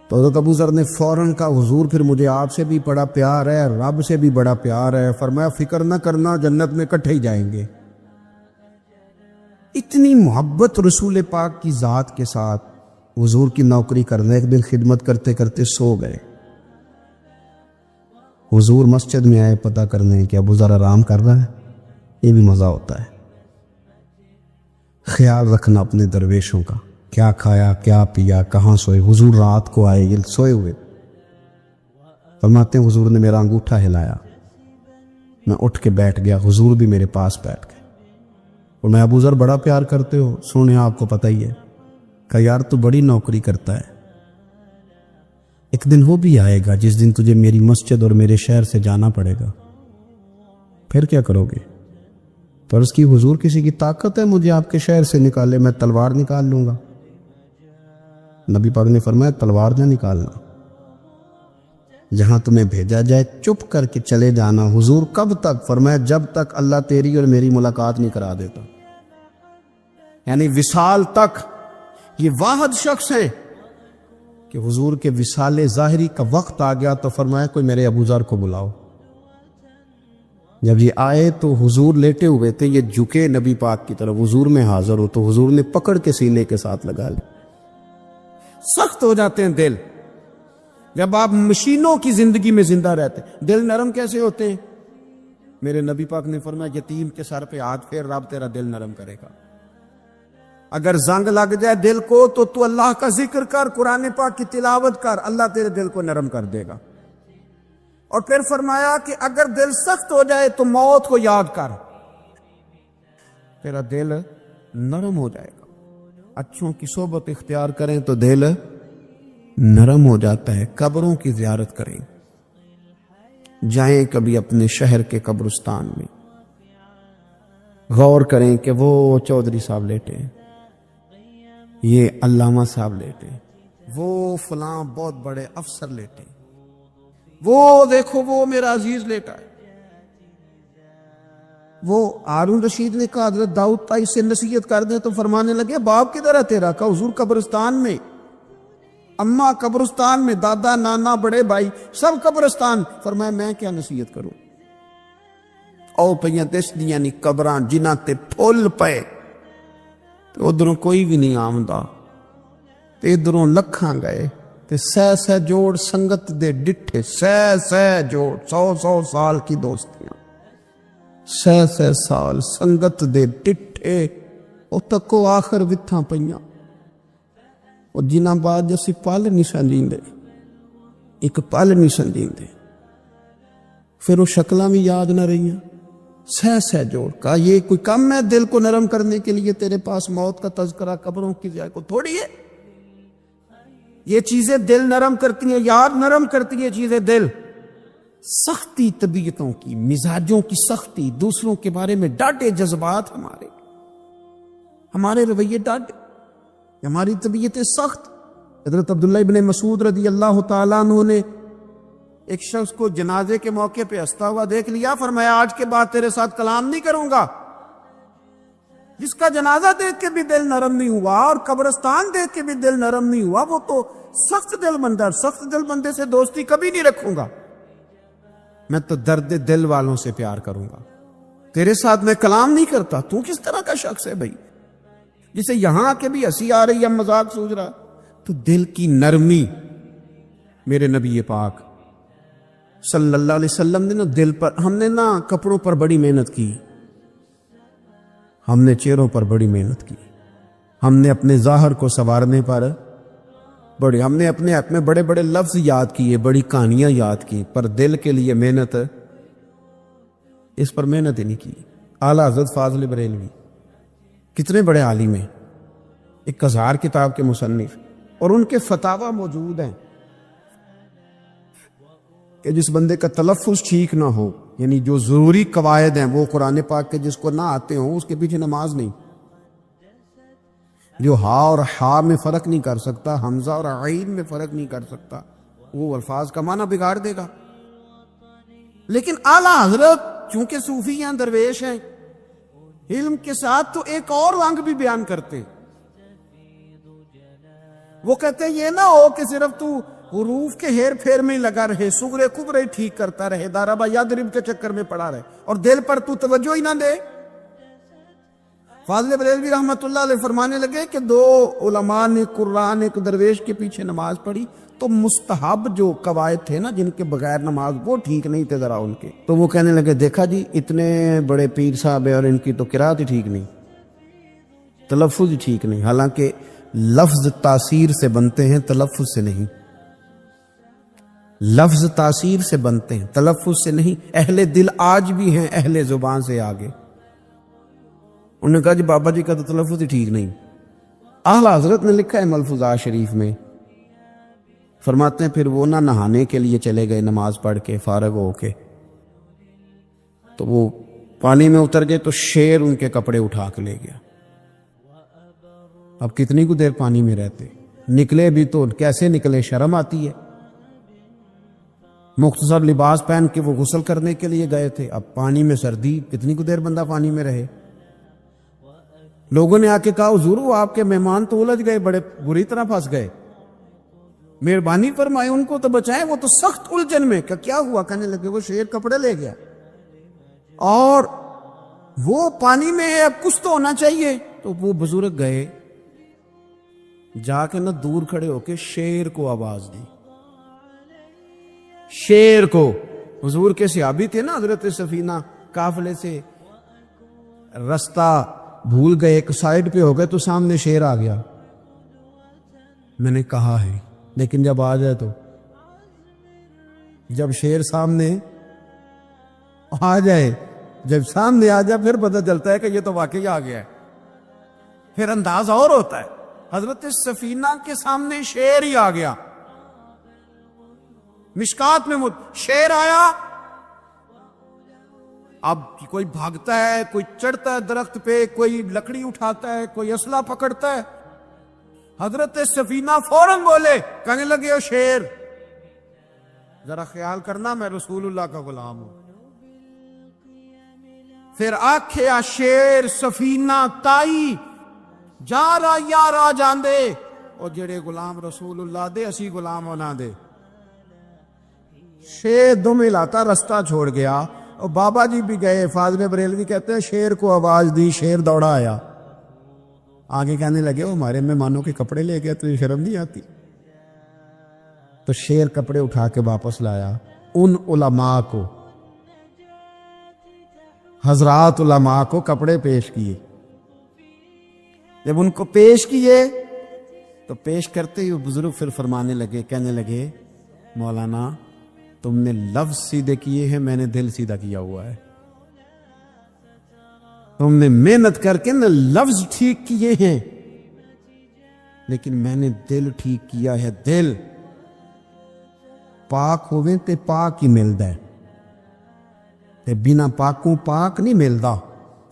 Speaker 2: تو حضرت ابو ذر نے فوراً کہا، حضور پھر مجھے آپ سے بھی بڑا پیار ہے، رب سے بھی بڑا پیار ہے۔ فرمایا فکر نہ کرنا، جنت میں اکٹھے ہی جائیں گے۔ اتنی محبت رسول پاک کی ذات کے ساتھ حضور کی نوکری کرنے، ایک دن خدمت کرتے کرتے سو گئے۔ حضور مسجد میں آئے پتہ کرنے کہ ابو ذر آرام کر رہا ہے، یہ بھی مزہ ہوتا ہے۔ خیال رکھنا اپنے درویشوں کا، کیا کھایا کیا پیا کہاں سوئے۔ حضور رات کو آئے، یہ سوئے ہوئے، فرماتے ہیں حضور نے میرا انگوٹھا ہلایا، میں اٹھ کے بیٹھ گیا، حضور بھی میرے پاس بیٹھ گئے، اور میں ابو ذر بڑا پیار کرتے ہو، سونے آپ کو پتہ ہی ہے، کہ یار تو بڑی نوکری کرتا ہے، ایک دن وہ بھی آئے گا جس دن تجھے میری مسجد اور میرے شہر سے جانا پڑے گا، پھر کیا کرو گے؟ پر اس کی حضور کسی کی طاقت ہے مجھے آپ کے شہر سے نکالے، میں تلوار نکال لوں گا۔ نبی پاک نے فرمایا تلوار نہ نکالنا، جہاں تمہیں بھیجا جائے چپ کر کے چلے جانا۔ حضور کب تک؟ فرمایا جب تک اللہ تیری اور میری ملاقات نہیں کرا دیتا، یعنی وصال تک۔ یہ واحد شخص ہیں کہ حضور کے وصال ظاہری کا وقت آ گیا تو فرمایا کوئی میرے ابو ذر کو بلاؤ. جب یہ آئے تو حضور لیٹے ہوئے تھے, یہ جھکے نبی پاک کی طرف, حضور میں حاضر ہو تو حضور نے پکڑ کے سینے کے ساتھ لگا لیا.
Speaker 1: سخت ہو جاتے ہیں دل جب آپ مشینوں کی زندگی میں زندہ رہتے ہیں. دل نرم کیسے ہوتے ہیں؟ میرے نبی پاک نے فرمایا یتیم کے سر پہ ہاتھ پھیر, رب تیرا دل نرم کرے گا. اگر زنگ لگ جائے دل کو تو اللہ کا ذکر کر, قرآن پاک کی تلاوت کر, اللہ تیرے دل کو نرم کر دے گا. اور پھر فرمایا کہ اگر دل سخت ہو جائے تو موت کو یاد کر, تیرا دل نرم ہو جائے گا. اچھوں کی صحبت اختیار کریں تو دل نرم ہو جاتا ہے. قبروں کی زیارت کریں, جائیں کبھی اپنے شہر کے قبرستان میں, غور کریں کہ وہ چودھری صاحب لیٹے ہیں, یہ علامہ صاحب لیٹے ہیں, وہ فلاں بہت بڑے افسر لیٹے ہیں, وہ دیکھو وہ میرا عزیز لیٹا ہے. وہ ہارون رشید نے کہا حضرت داؤد تائی سے نصیحت کر دیں تو فرمانے لگے باپ کدھر ہے تیرا؟ کہا حضور قبرستان میں, اماں قبرستان میں, دادا نانا بڑے بھائی سب قبرستان. فرمایا میں کیا نصیحت کروں؟ او پہ دس دیاں نی قبراں جنہ تے پھول پے, تو ادھروں کوئی بھی نہیں آمدا, تے ادھروں لکھاں گئے, تے سہ جوڑ سنگت دے ڈٹھے, سہ جوڑ 100 سال کی دوستیاں, سہ سال سنگت دے ڈٹھے, او تکو آخر وتھاں پئیاں, اور جنہ بعد جسی پل نہیں سنجیندے, ایک پل نہیں سنجیندے, پھر وہ شکلاں بھی یاد نہ رہیاں. سہ جوڑ. کہا یہ کوئی کم ہے دل کو نرم کرنے کے لیے تیرے پاس موت کا تذکرہ قبروں کی جائے کو تھوڑی ہے. یہ چیزیں دل نرم کرتی ہیں, یاد نرم کرتی ہیں چیزیں دل. سختی طبیعتوں کی, مزاجوں کی سختی, دوسروں کے بارے میں ڈاٹے جذبات, ہمارے رویے ڈاٹے, ہماری طبیعتیں سخت. حضرت عبداللہ ابن مسعود رضی اللہ تعالیٰ عنہ نے ایک شخص کو جنازے کے موقع پہ ہنستا ہوا دیکھ لیا, فرمایا آج کے بعد تیرے ساتھ کلام نہیں کروں گا. جس کا جنازہ دیکھ کے بھی دل نرم نہیں ہوا اور قبرستان دیکھ کے بھی دل نرم نہیں ہوا, وہ تو سخت دل بندہ, سخت دل بندے سے دوستی کبھی نہیں رکھوں گا. میں تو درد دل والوں سے پیار کروں گا, تیرے ساتھ میں کلام نہیں کرتا. تو کس طرح کا شخص ہے بھائی جسے یہاں آ کے بھی ہنسی آ رہی ہے, مذاق سوچ رہا؟ تو دل کی نرمی. میرے نبی پاک صلی اللہ علیہ وسلم نے نا دل پر, ہم نے نا کپڑوں پر بڑی محنت کی, ہم نے چہروں پر بڑی محنت کی, ہم نے اپنے ظاہر کو سنوارنے پر بڑی, ہم نے اپنے آپ میں بڑے بڑے لفظ یاد کیے, بڑی کہانیاں یاد کی, پر دل کے لیے محنت, اس پر محنت ہی نہیں کی. اعلیٰ حضرت فاضل بریلوی کتنے بڑے عالم ہیں, 1000 کتاب کے مصنف, اور ان کے فتاوی موجود ہیں کہ جس بندے کا تلفظ ٹھیک نہ ہو, یعنی جو ضروری قواعد ہیں وہ قرآن پاک کے جس کو نہ آتے ہوں, اس کے پیچھے نماز نہیں. جو ہا اور ہا میں فرق نہیں کر سکتا, حمزہ اور عین میں فرق نہیں کر سکتا, وہ الفاظ کا معنی بگاڑ دے گا. لیکن اعلیٰ حضرت چونکہ صوفی ہیں, درویش ہیں, علم کے ساتھ تو ایک اور رنگ بھی بیان کرتے. وہ کہتے ہیں یہ نہ ہو کہ صرف تو حروف کے ہیر پھیر میں لگا رہے, سغرے کبرے ٹھیک کرتا رہے, دارابا یادرب کے چکر میں پڑا رہے, اور دل پر تو توجہ ہی نہ دے. فاضل بریلوی رحمت اللہ علیہ فرمانے لگے کہ 2 علماء نے قرآن ایک درویش کے پیچھے نماز پڑھی, تو مستحب جو قواعد تھے نا جن کے بغیر نماز, وہ ٹھیک نہیں تھے ذرا ان کے. تو وہ کہنے لگے دیکھا جی اتنے بڑے پیر صاحب ہیں اور ان کی تو قرات ہی ٹھیک نہیں, تلفظ ہی ٹھیک نہیں. حالانکہ لفظ تاثیر سے بنتے ہیں, تلفظ سے نہیں. لفظ تاثیر سے بنتے ہیں, تلفظ سے نہیں. اہل دل آج بھی ہیں اہل زبان سے آگے. انہوں نے کہا جی بابا جی کا تو تلفظ ہی ٹھیک نہیں. اعلیٰ حضرت نے لکھا ہے ملفوظات شریف میں, فرماتے ہیں پھر وہ نہ نہانے کے لیے چلے گئے نماز پڑھ کے فارغ ہو کے, تو وہ پانی میں اتر گئے تو شیر ان کے کپڑے اٹھا کے لے گیا. اب کتنی کو دیر پانی میں رہتے, نکلے بھی تو کیسے نکلے, شرم آتی ہے. مختصر لباس پہن کے وہ غسل کرنے کے لیے گئے تھے, اب پانی میں سردی, کتنی کو دیر بندہ پانی میں رہے. لوگوں نے آ کے کہا حضور وہ آپ کے مہمان تو الجھ گئے, بڑے بری طرح پھنس گئے.
Speaker 2: مہربانی فرمائے ان کو تو بچائیں، وہ تو سخت الجھن میں۔ کہ کیا ہوا؟ کہنے لگے وہ شیر کپڑے لے گیا اور وہ پانی میں ہے، اب کچھ تو ہونا چاہیے۔ تو وہ بزرگ گئے، جا کے نہ دور کھڑے ہو کے شیر کو آواز دی، شیر کو۔ حضور کے صحابی تھے نا حضرت سفینہ، قافلے سے رستہ بھول گئے، ایک سائیڈ پہ ہو گئے تو سامنے شیر آ گیا۔ میں نے کہا ہے لیکن جب آ جائے تو، جب شیر سامنے آ جائے، جب سامنے آ جائے پھر پتہ چلتا ہے کہ یہ تو واقعی آ گیا ہے، پھر انداز اور ہوتا ہے۔ حضرت سفینہ کے سامنے شیر ہی آ گیا، مشکات میں شیر آیا۔ اب کوئی بھاگتا ہے، کوئی چڑھتا ہے درخت پہ، کوئی لکڑی اٹھاتا ہے، کوئی اسلحہ پکڑتا ہے۔ حضرت سفینہ فوراً بولے، کہنے لگے او شیر، ذرا خیال کرنا میں رسول اللہ کا غلام ہوں۔ پھر آکھیا شیر سفینہ تائی جا رہا یار آ جان دے، اور جڑے غلام رسول اللہ دے اسی غلام ہونا دے۔ شیر دم ہلاتا رستہ چھوڑ گیا، اور بابا جی بھی گئے، فاضل بریلوی کہتے ہیں شیر کو آواز دی، شیر دوڑا آیا، آگے کہنے لگے وہ ہمارے مہمانوں کے کپڑے لے گیا، تجھے شرم نہیں آتی؟ تو شیر کپڑے اٹھا کے واپس لایا۔ ان علماء کو، حضرات علماء کو کپڑے پیش کیے۔ جب ان کو پیش کیے تو پیش کرتے ہی وہ بزرگ پھر فرمانے لگے، کہنے لگے مولانا تم نے لفظ سیدھے کیے ہیں، میں نے دل سیدھا کیا ہوا ہے۔ تم نے محنت کر کے نہ لفظ ٹھیک کیے ہیں، لیکن میں نے دل ٹھیک کیا ہے۔ دل پاک ہوئے تے پاک ہی ملدا ہے، تے بنا پاکوں پاک نہیں ملدا۔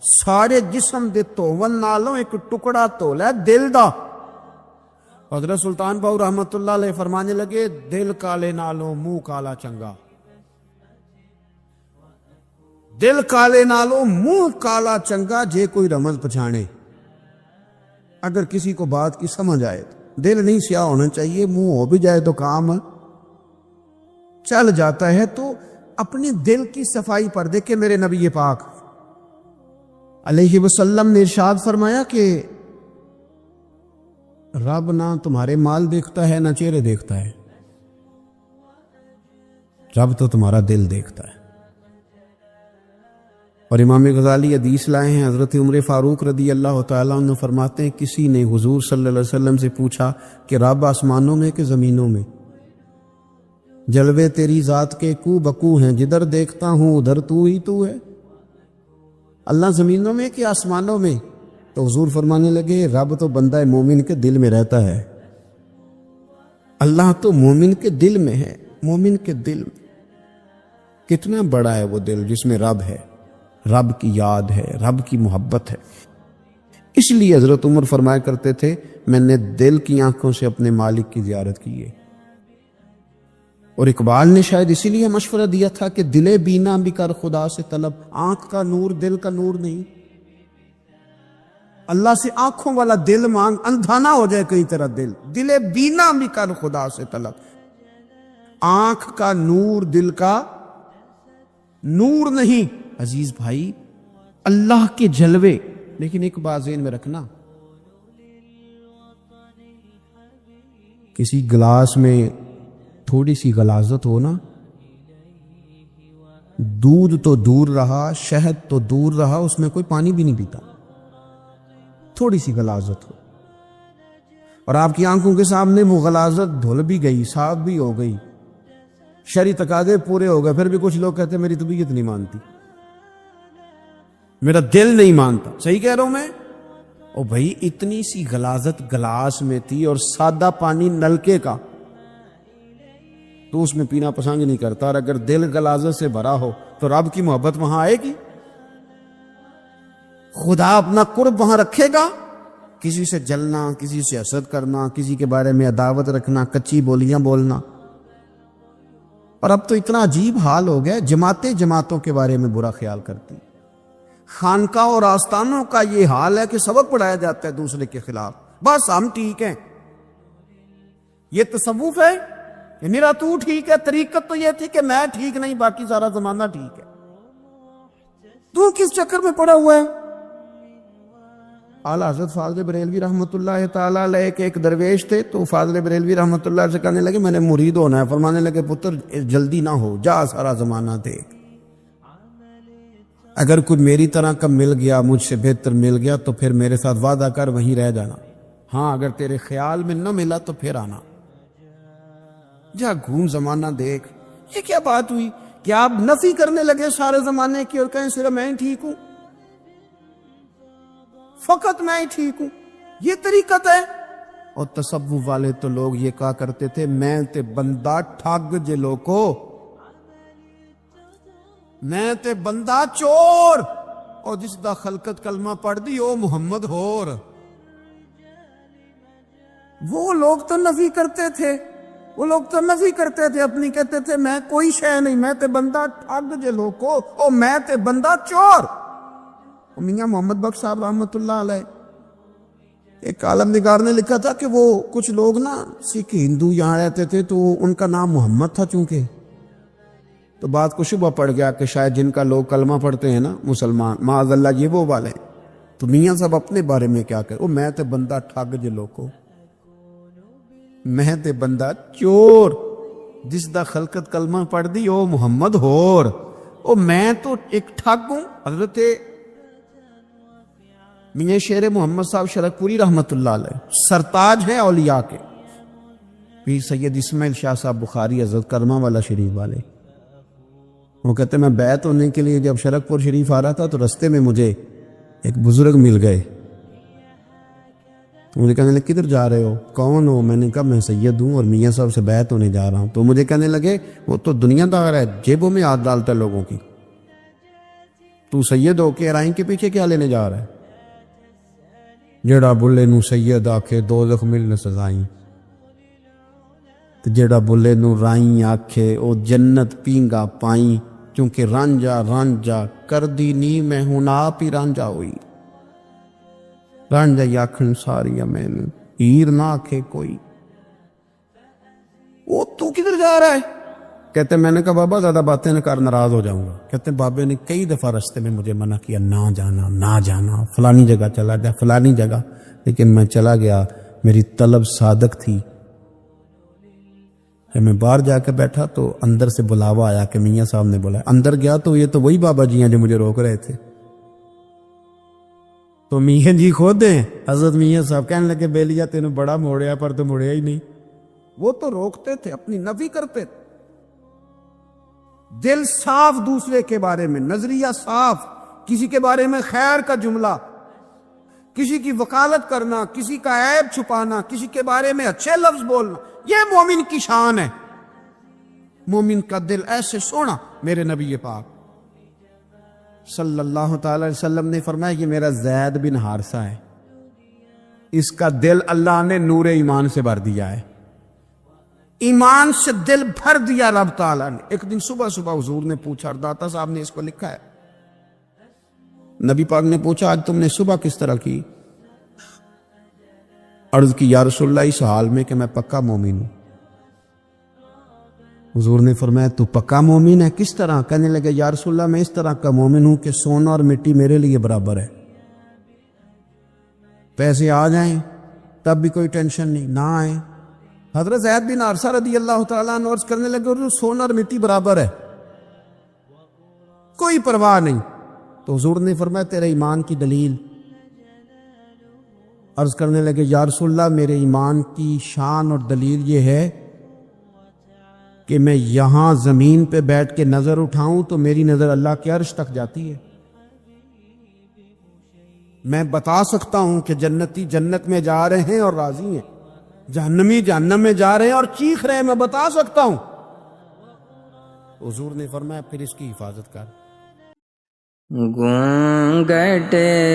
Speaker 2: سارے جسم دے دھوون نالوں ایک ٹکڑا دھولا ہے دل دا۔ حضرت سلطان باؤ رحمت اللہ علیہ فرمانے لگے، دل کالے نالوں منہ کالا چنگا، دل کالے نالوں منہ کالا چنگا، جے کوئی رمز پچھانے۔ اگر کسی کو بات کی سمجھ آئے تو دل نہیں سیاہ ہونا چاہیے، منہ ہو بھی جائے تو کام چل جاتا ہے۔ تو اپنے دل کی صفائی پر دیکھیں، میرے نبی پاک علیہ وسلم نے ارشاد فرمایا کہ رب نہ تمہارے مال دیکھتا ہے نہ چہرے دیکھتا ہے، رب تو تمہارا دل دیکھتا ہے۔ اور امام غزالی حدیث لائے ہیں، حضرت عمر فاروق رضی اللہ تعالیٰ عنہ فرماتے ہیں کسی نے حضور صلی اللہ علیہ وسلم سے پوچھا کہ رب آسمانوں میں کہ زمینوں میں؟ جلوے تیری ذات کے کو بکو ہیں، جدھر دیکھتا ہوں ادھر تو ہی تو ہے۔ اللہ زمینوں میں کہ آسمانوں میں؟ تو حضور فرمانے لگے رب تو بندہ مومن کے دل میں رہتا ہے، اللہ تو مومن کے دل میں ہے۔ مومن کے دل میں کتنا بڑا ہے وہ دل جس میں رب ہے، رب کی یاد ہے، رب کی محبت ہے۔ اس لیے حضرت عمر فرمایا کرتے تھے میں نے دل کی آنکھوں سے اپنے مالک کی زیارت کی ہے۔ اور اقبال نے شاید اسی لیے مشورہ دیا تھا کہ دل بینا بھی کر خدا سے طلب، آنکھ کا نور دل کا نور نہیں۔ اللہ سے آنکھوں والا دل مانگ، اندھا نہ ہو جائے کئی طرح دل۔ دل بینا بھی کر خدا سے طلب، آنکھ کا نور دل کا نور نہیں۔ عزیز بھائی اللہ کے جلوے، لیکن ایک بات ذہن میں رکھنا، کسی گلاس میں تھوڑی سی غلاظت ہو نا، دودھ تو دور رہا، شہد تو دور رہا، اس میں کوئی پانی بھی نہیں پیتا۔ تھوڑی سی غلاظت ہو اور آپ کی آنکھوں کے سامنے وہ غلاظت دھل بھی گئی، صاف بھی ہو گئی، شرعی تقاضے پورے ہو گئے، پھر بھی کچھ لوگ کہتے ہیں میری طبیعت نہیں مانتی، میرا دل نہیں مانتا۔ صحیح کہہ رہا ہوں میں؟ او بھائی اتنی سی غلاظت گلاس میں تھی اور سادہ پانی نلکے کا، تو اس میں پینا پسند نہیں کرتا، اور اگر دل غلاظت سے بھرا ہو تو رب کی محبت وہاں آئے گی، خدا اپنا قرب وہاں رکھے گا۔ کسی سے جلنا، کسی سے حسد کرنا، کسی کے بارے میں عداوت رکھنا، کچی بولیاں بولنا۔ اور اب تو اتنا عجیب حال ہو گیا، جماعتیں جماعتوں کے بارے میں برا خیال کرتی، خانقاہ اور آستانوں کا یہ حال ہے کہ سبق پڑھایا جاتا ہے دوسرے کے خلاف، بس ہم ٹھیک ہیں،
Speaker 1: یہ تصوف ہے کہ میرا تو ٹھیک ہے؟ طریقت تو یہ تھی کہ میں ٹھیک نہیں، باقی سارا زمانہ ٹھیک ہے۔ تو کس چکر میں پڑا ہوا ہے؟ اعلیٰ حضرت فاضل بریلوی رحمۃ اللہ تعالیٰ علیہ کے ایک درویش تھے، تو فاضل بریلوی رحمۃ اللہ سے کہنے لگے میں نے مرید ہونا ہے، فرمانے لگے پتر جلدی نہ ہو، جا سارا زمانہ دیکھ، اگر کچھ میری طرح کا مل گیا، مجھ سے بہتر مل گیا تو پھر میرے ساتھ وعدہ کر وہیں رہ جانا، ہاں اگر تیرے خیال میں نہ ملا تو پھر آنا، جا گھوم زمانہ دیکھ۔ یہ کیا بات ہوئی کہ آپ نفی کرنے لگے سارے زمانے کی اور کہیں صرف میں ہی ٹھیک ہوں، فقط میں ہی ٹھیک ہوں، یہ طریقت ہے؟ اور تصوف والے تو لوگ یہ کہا کرتے تھے میں تے بندہ ٹھگ جے لوکو، میں تے بندہ چور، اور جس دا خلقت کلمہ پڑھ دی او محمد ہور۔ وہ لوگ تو نفی کرتے تھے، وہ لوگ تو نفی کرتے تھے اپنی، کہتے تھے میں کوئی شے نہیں، میں تے بندہ ٹھگ جے لوکو، او میں تے بندہ چور۔ میاں محمد بخش صاحب رحمۃ اللہ علیہ، ایک عالم نگار نے لکھا تھا کہ وہ کچھ لوگ نا سکھ ہندو یہاں رہتے تھے تو ان کا نام محمد تھا چونکہ، تو بات کو شبہ پڑ گیا کہ شاید جن کا لوگ کلمہ پڑھتے ہیں نا مسلمان، معاذ اللہ یہ وہ والے، تو میاں صاحب اپنے بارے میں کیا کہ او میں تے بندہ ٹھگ جے لوکو، میں تے بندہ چور، جس دا خلقت کلمہ پڑھ دی او محمد ہور، او میں تو ایک ٹھگ ہوں۔ حضرت میاں شیر محمد صاحب شرک پوری رحمت اللہ علیہ سرتاج ہیں اولیاء کے، پیر سید اسماعیل شاہ صاحب بخاری حضرت کرما والا شریف والے، وہ کہتے ہیں میں بیعت ہونے کے لیے جب شرک پور شریف آ رہا تھا تو رستے میں مجھے ایک بزرگ مل گئے، تو مجھے کہنے لگے کدھر جا رہے ہو؟ کون ہو؟ میں نے کہا میں سید ہوں اور میاں صاحب سے بیعت ہونے جا رہا ہوں، تو مجھے کہنے لگے وہ تو دنیا دار ہے، جیبوں میں ہاتھ ڈالتا ہے لوگوں کی، تو سید ہو کے رائن کے پیچھے کیا لینے جا رہا ہے؟ جیڑا بلے نو سید آکھے دوزخ ملن سزائیں، جیڑا بلے نو رائیں آکھے او جنت پینگا پائیں، کیونکہ رانجا رانجا کر دی نی میں ہوں آپ ہی رانجا ہوئی، رانجا یاکھن ساری میں ہیر نہ آکھے کوئی۔ وہ تو کدھر جا رہا ہے؟ کہتے میں نے کہا بابا زیادہ باتیں نہ کر، ناراض ہو جاؤں گا۔ کہتے بابے نے کئی دفعہ رستے میں مجھے منع کیا نہ جانا نہ جانا، فلانی جگہ چلا جا فلانی جگہ، لیکن میں چلا گیا، میری طلب صادق تھی۔ جب میں باہر جا کے بیٹھا تو اندر سے بلاوا آیا کہ میاں صاحب نے بولا، اندر گیا تو یہ تو وہی بابا جی ہیں جو مجھے روک رہے تھے، تو میاں جی خود ہیں حضرت میاں صاحب، کہنے لگے بیلیا تینوں بڑا موڑیا پر تو مڑیا ہی نہیں۔ وہ تو روکتے تھے، اپنی نفی کرتے تھے، دل صاف دوسرے کے بارے میں، نظریہ صاف، کسی کے بارے میں خیر کا جملہ، کسی کی وکالت کرنا، کسی کا عیب چھپانا، کسی کے بارے میں اچھے لفظ بولنا، یہ مومن کی شان ہے۔ مومن کا دل ایسے سونا، میرے نبی پاک صلی اللہ تعالی علیہ وسلم نے فرمایا یہ میرا زید بن حارثہ ہے، اس کا دل اللہ نے نور ایمان سے بھر دیا ہے، ایمان سے دل بھر دیا رب تعالیٰ نے۔ ایک دن صبح صبح حضور نے پوچھا، اور داتا صاحب نے اس کو لکھا ہے، نبی پاک نے پوچھا آج تم نے صبح کس طرح کی؟ عرض کی یا رسول اللہ اس حال میں کہ میں پکا مومن ہوں۔ حضور نے فرمایا تو پکا مومن ہے، کس طرح؟ کہنے لگے یا رسول اللہ میں اس طرح کا مومن ہوں کہ سونا اور مٹی میرے لیے برابر ہے، پیسے آ جائیں تب بھی کوئی ٹینشن نہیں، نہ آئیں۔ حضرت زید بن حارثہ رضی اللہ تعالیٰ عنہ عرض کرنے لگے سونا اور مٹی برابر ہے، کوئی پرواہ نہیں۔ تو حضور نے فرمایا تیرے ایمان کی دلیل؟ عرض کرنے لگے یا رسول اللہ میرے ایمان کی شان اور دلیل یہ ہے کہ میں یہاں زمین پہ بیٹھ کے نظر اٹھاؤں تو میری نظر اللہ کے عرش تک جاتی ہے، میں بتا سکتا ہوں کہ جنتی جنت میں جا رہے ہیں اور راضی ہیں، جہنمی جہنم میں جا رہے ہیں اور چیخ رہے ہیں، میں بتا سکتا ہوں۔ حضور نے فرمایا پھر اس کی حفاظت کر۔
Speaker 3: گونگٹ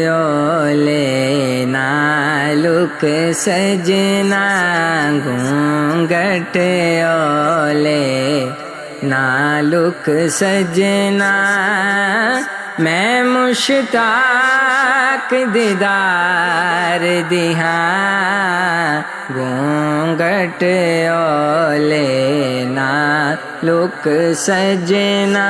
Speaker 3: اولے نالک سجنا، گونگٹ اولے نالک سجنا، میں مشتاق دیدار دیہاں گونگٹ اولے نا لک سجنا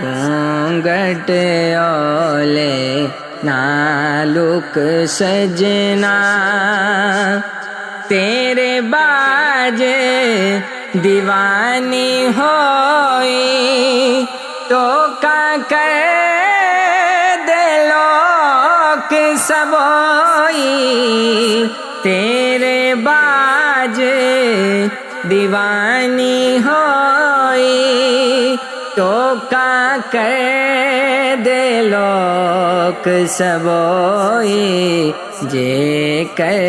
Speaker 3: گونگٹ اولے نا لک سجنا تیرے باجے دیوانی ہوئی تو کا کر دے لوک سبوئی تیرے باجے دیوانی ہوئی تو کا کر دے لوک سبوئی جے کر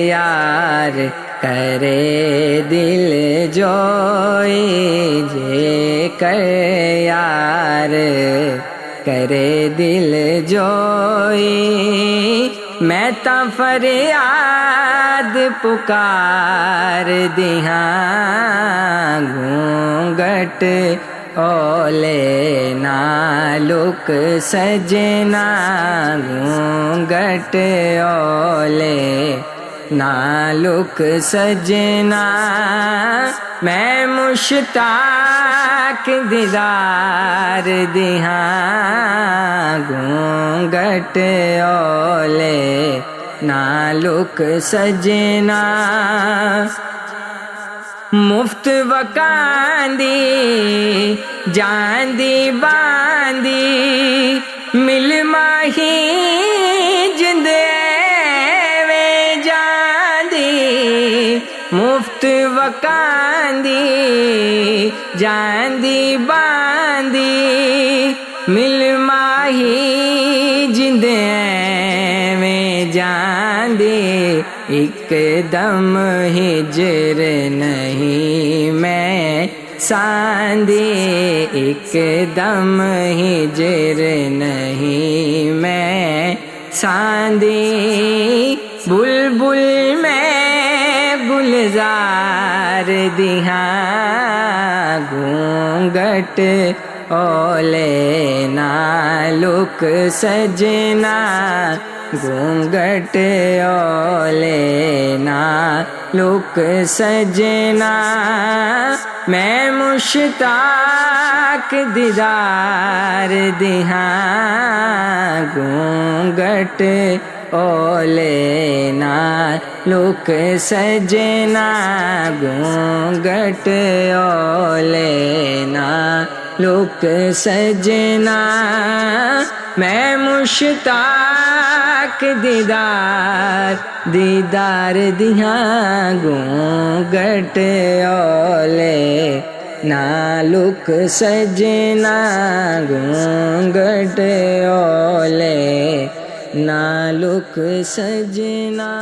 Speaker 3: یار کرے دل جوئی جے کر یار کرے دل جوئی میں تا فریاد پکار دیہاں گونگٹ اولے نا لک سجنا گونگٹ اولے نا لک سجنا میں مشتاق دیدار دیہاں گونگٹ اولے نا لک سجنا مفت وکاندی جاندی باندی مل ماہی جند مفت وکاندی جاندی باندی مل ماہی جند میں جاندی ایک دم ہجر نہیں میں ساندی ایک دم ہجر نہیں میں ساندی بلبل میں گلزار دیہاں گونگٹ اولے نا لک سجنا گونگٹ اولے نا لک سجنا میں مشتاق دیدار دیہاں گونگٹ اولے نا لک سجنا گونگٹ اولے نا لک سجنا میں مشتاق دیدار دیہاں گونگٹ اولے نا لک سجنا گونگٹ اولے نا لک سجنا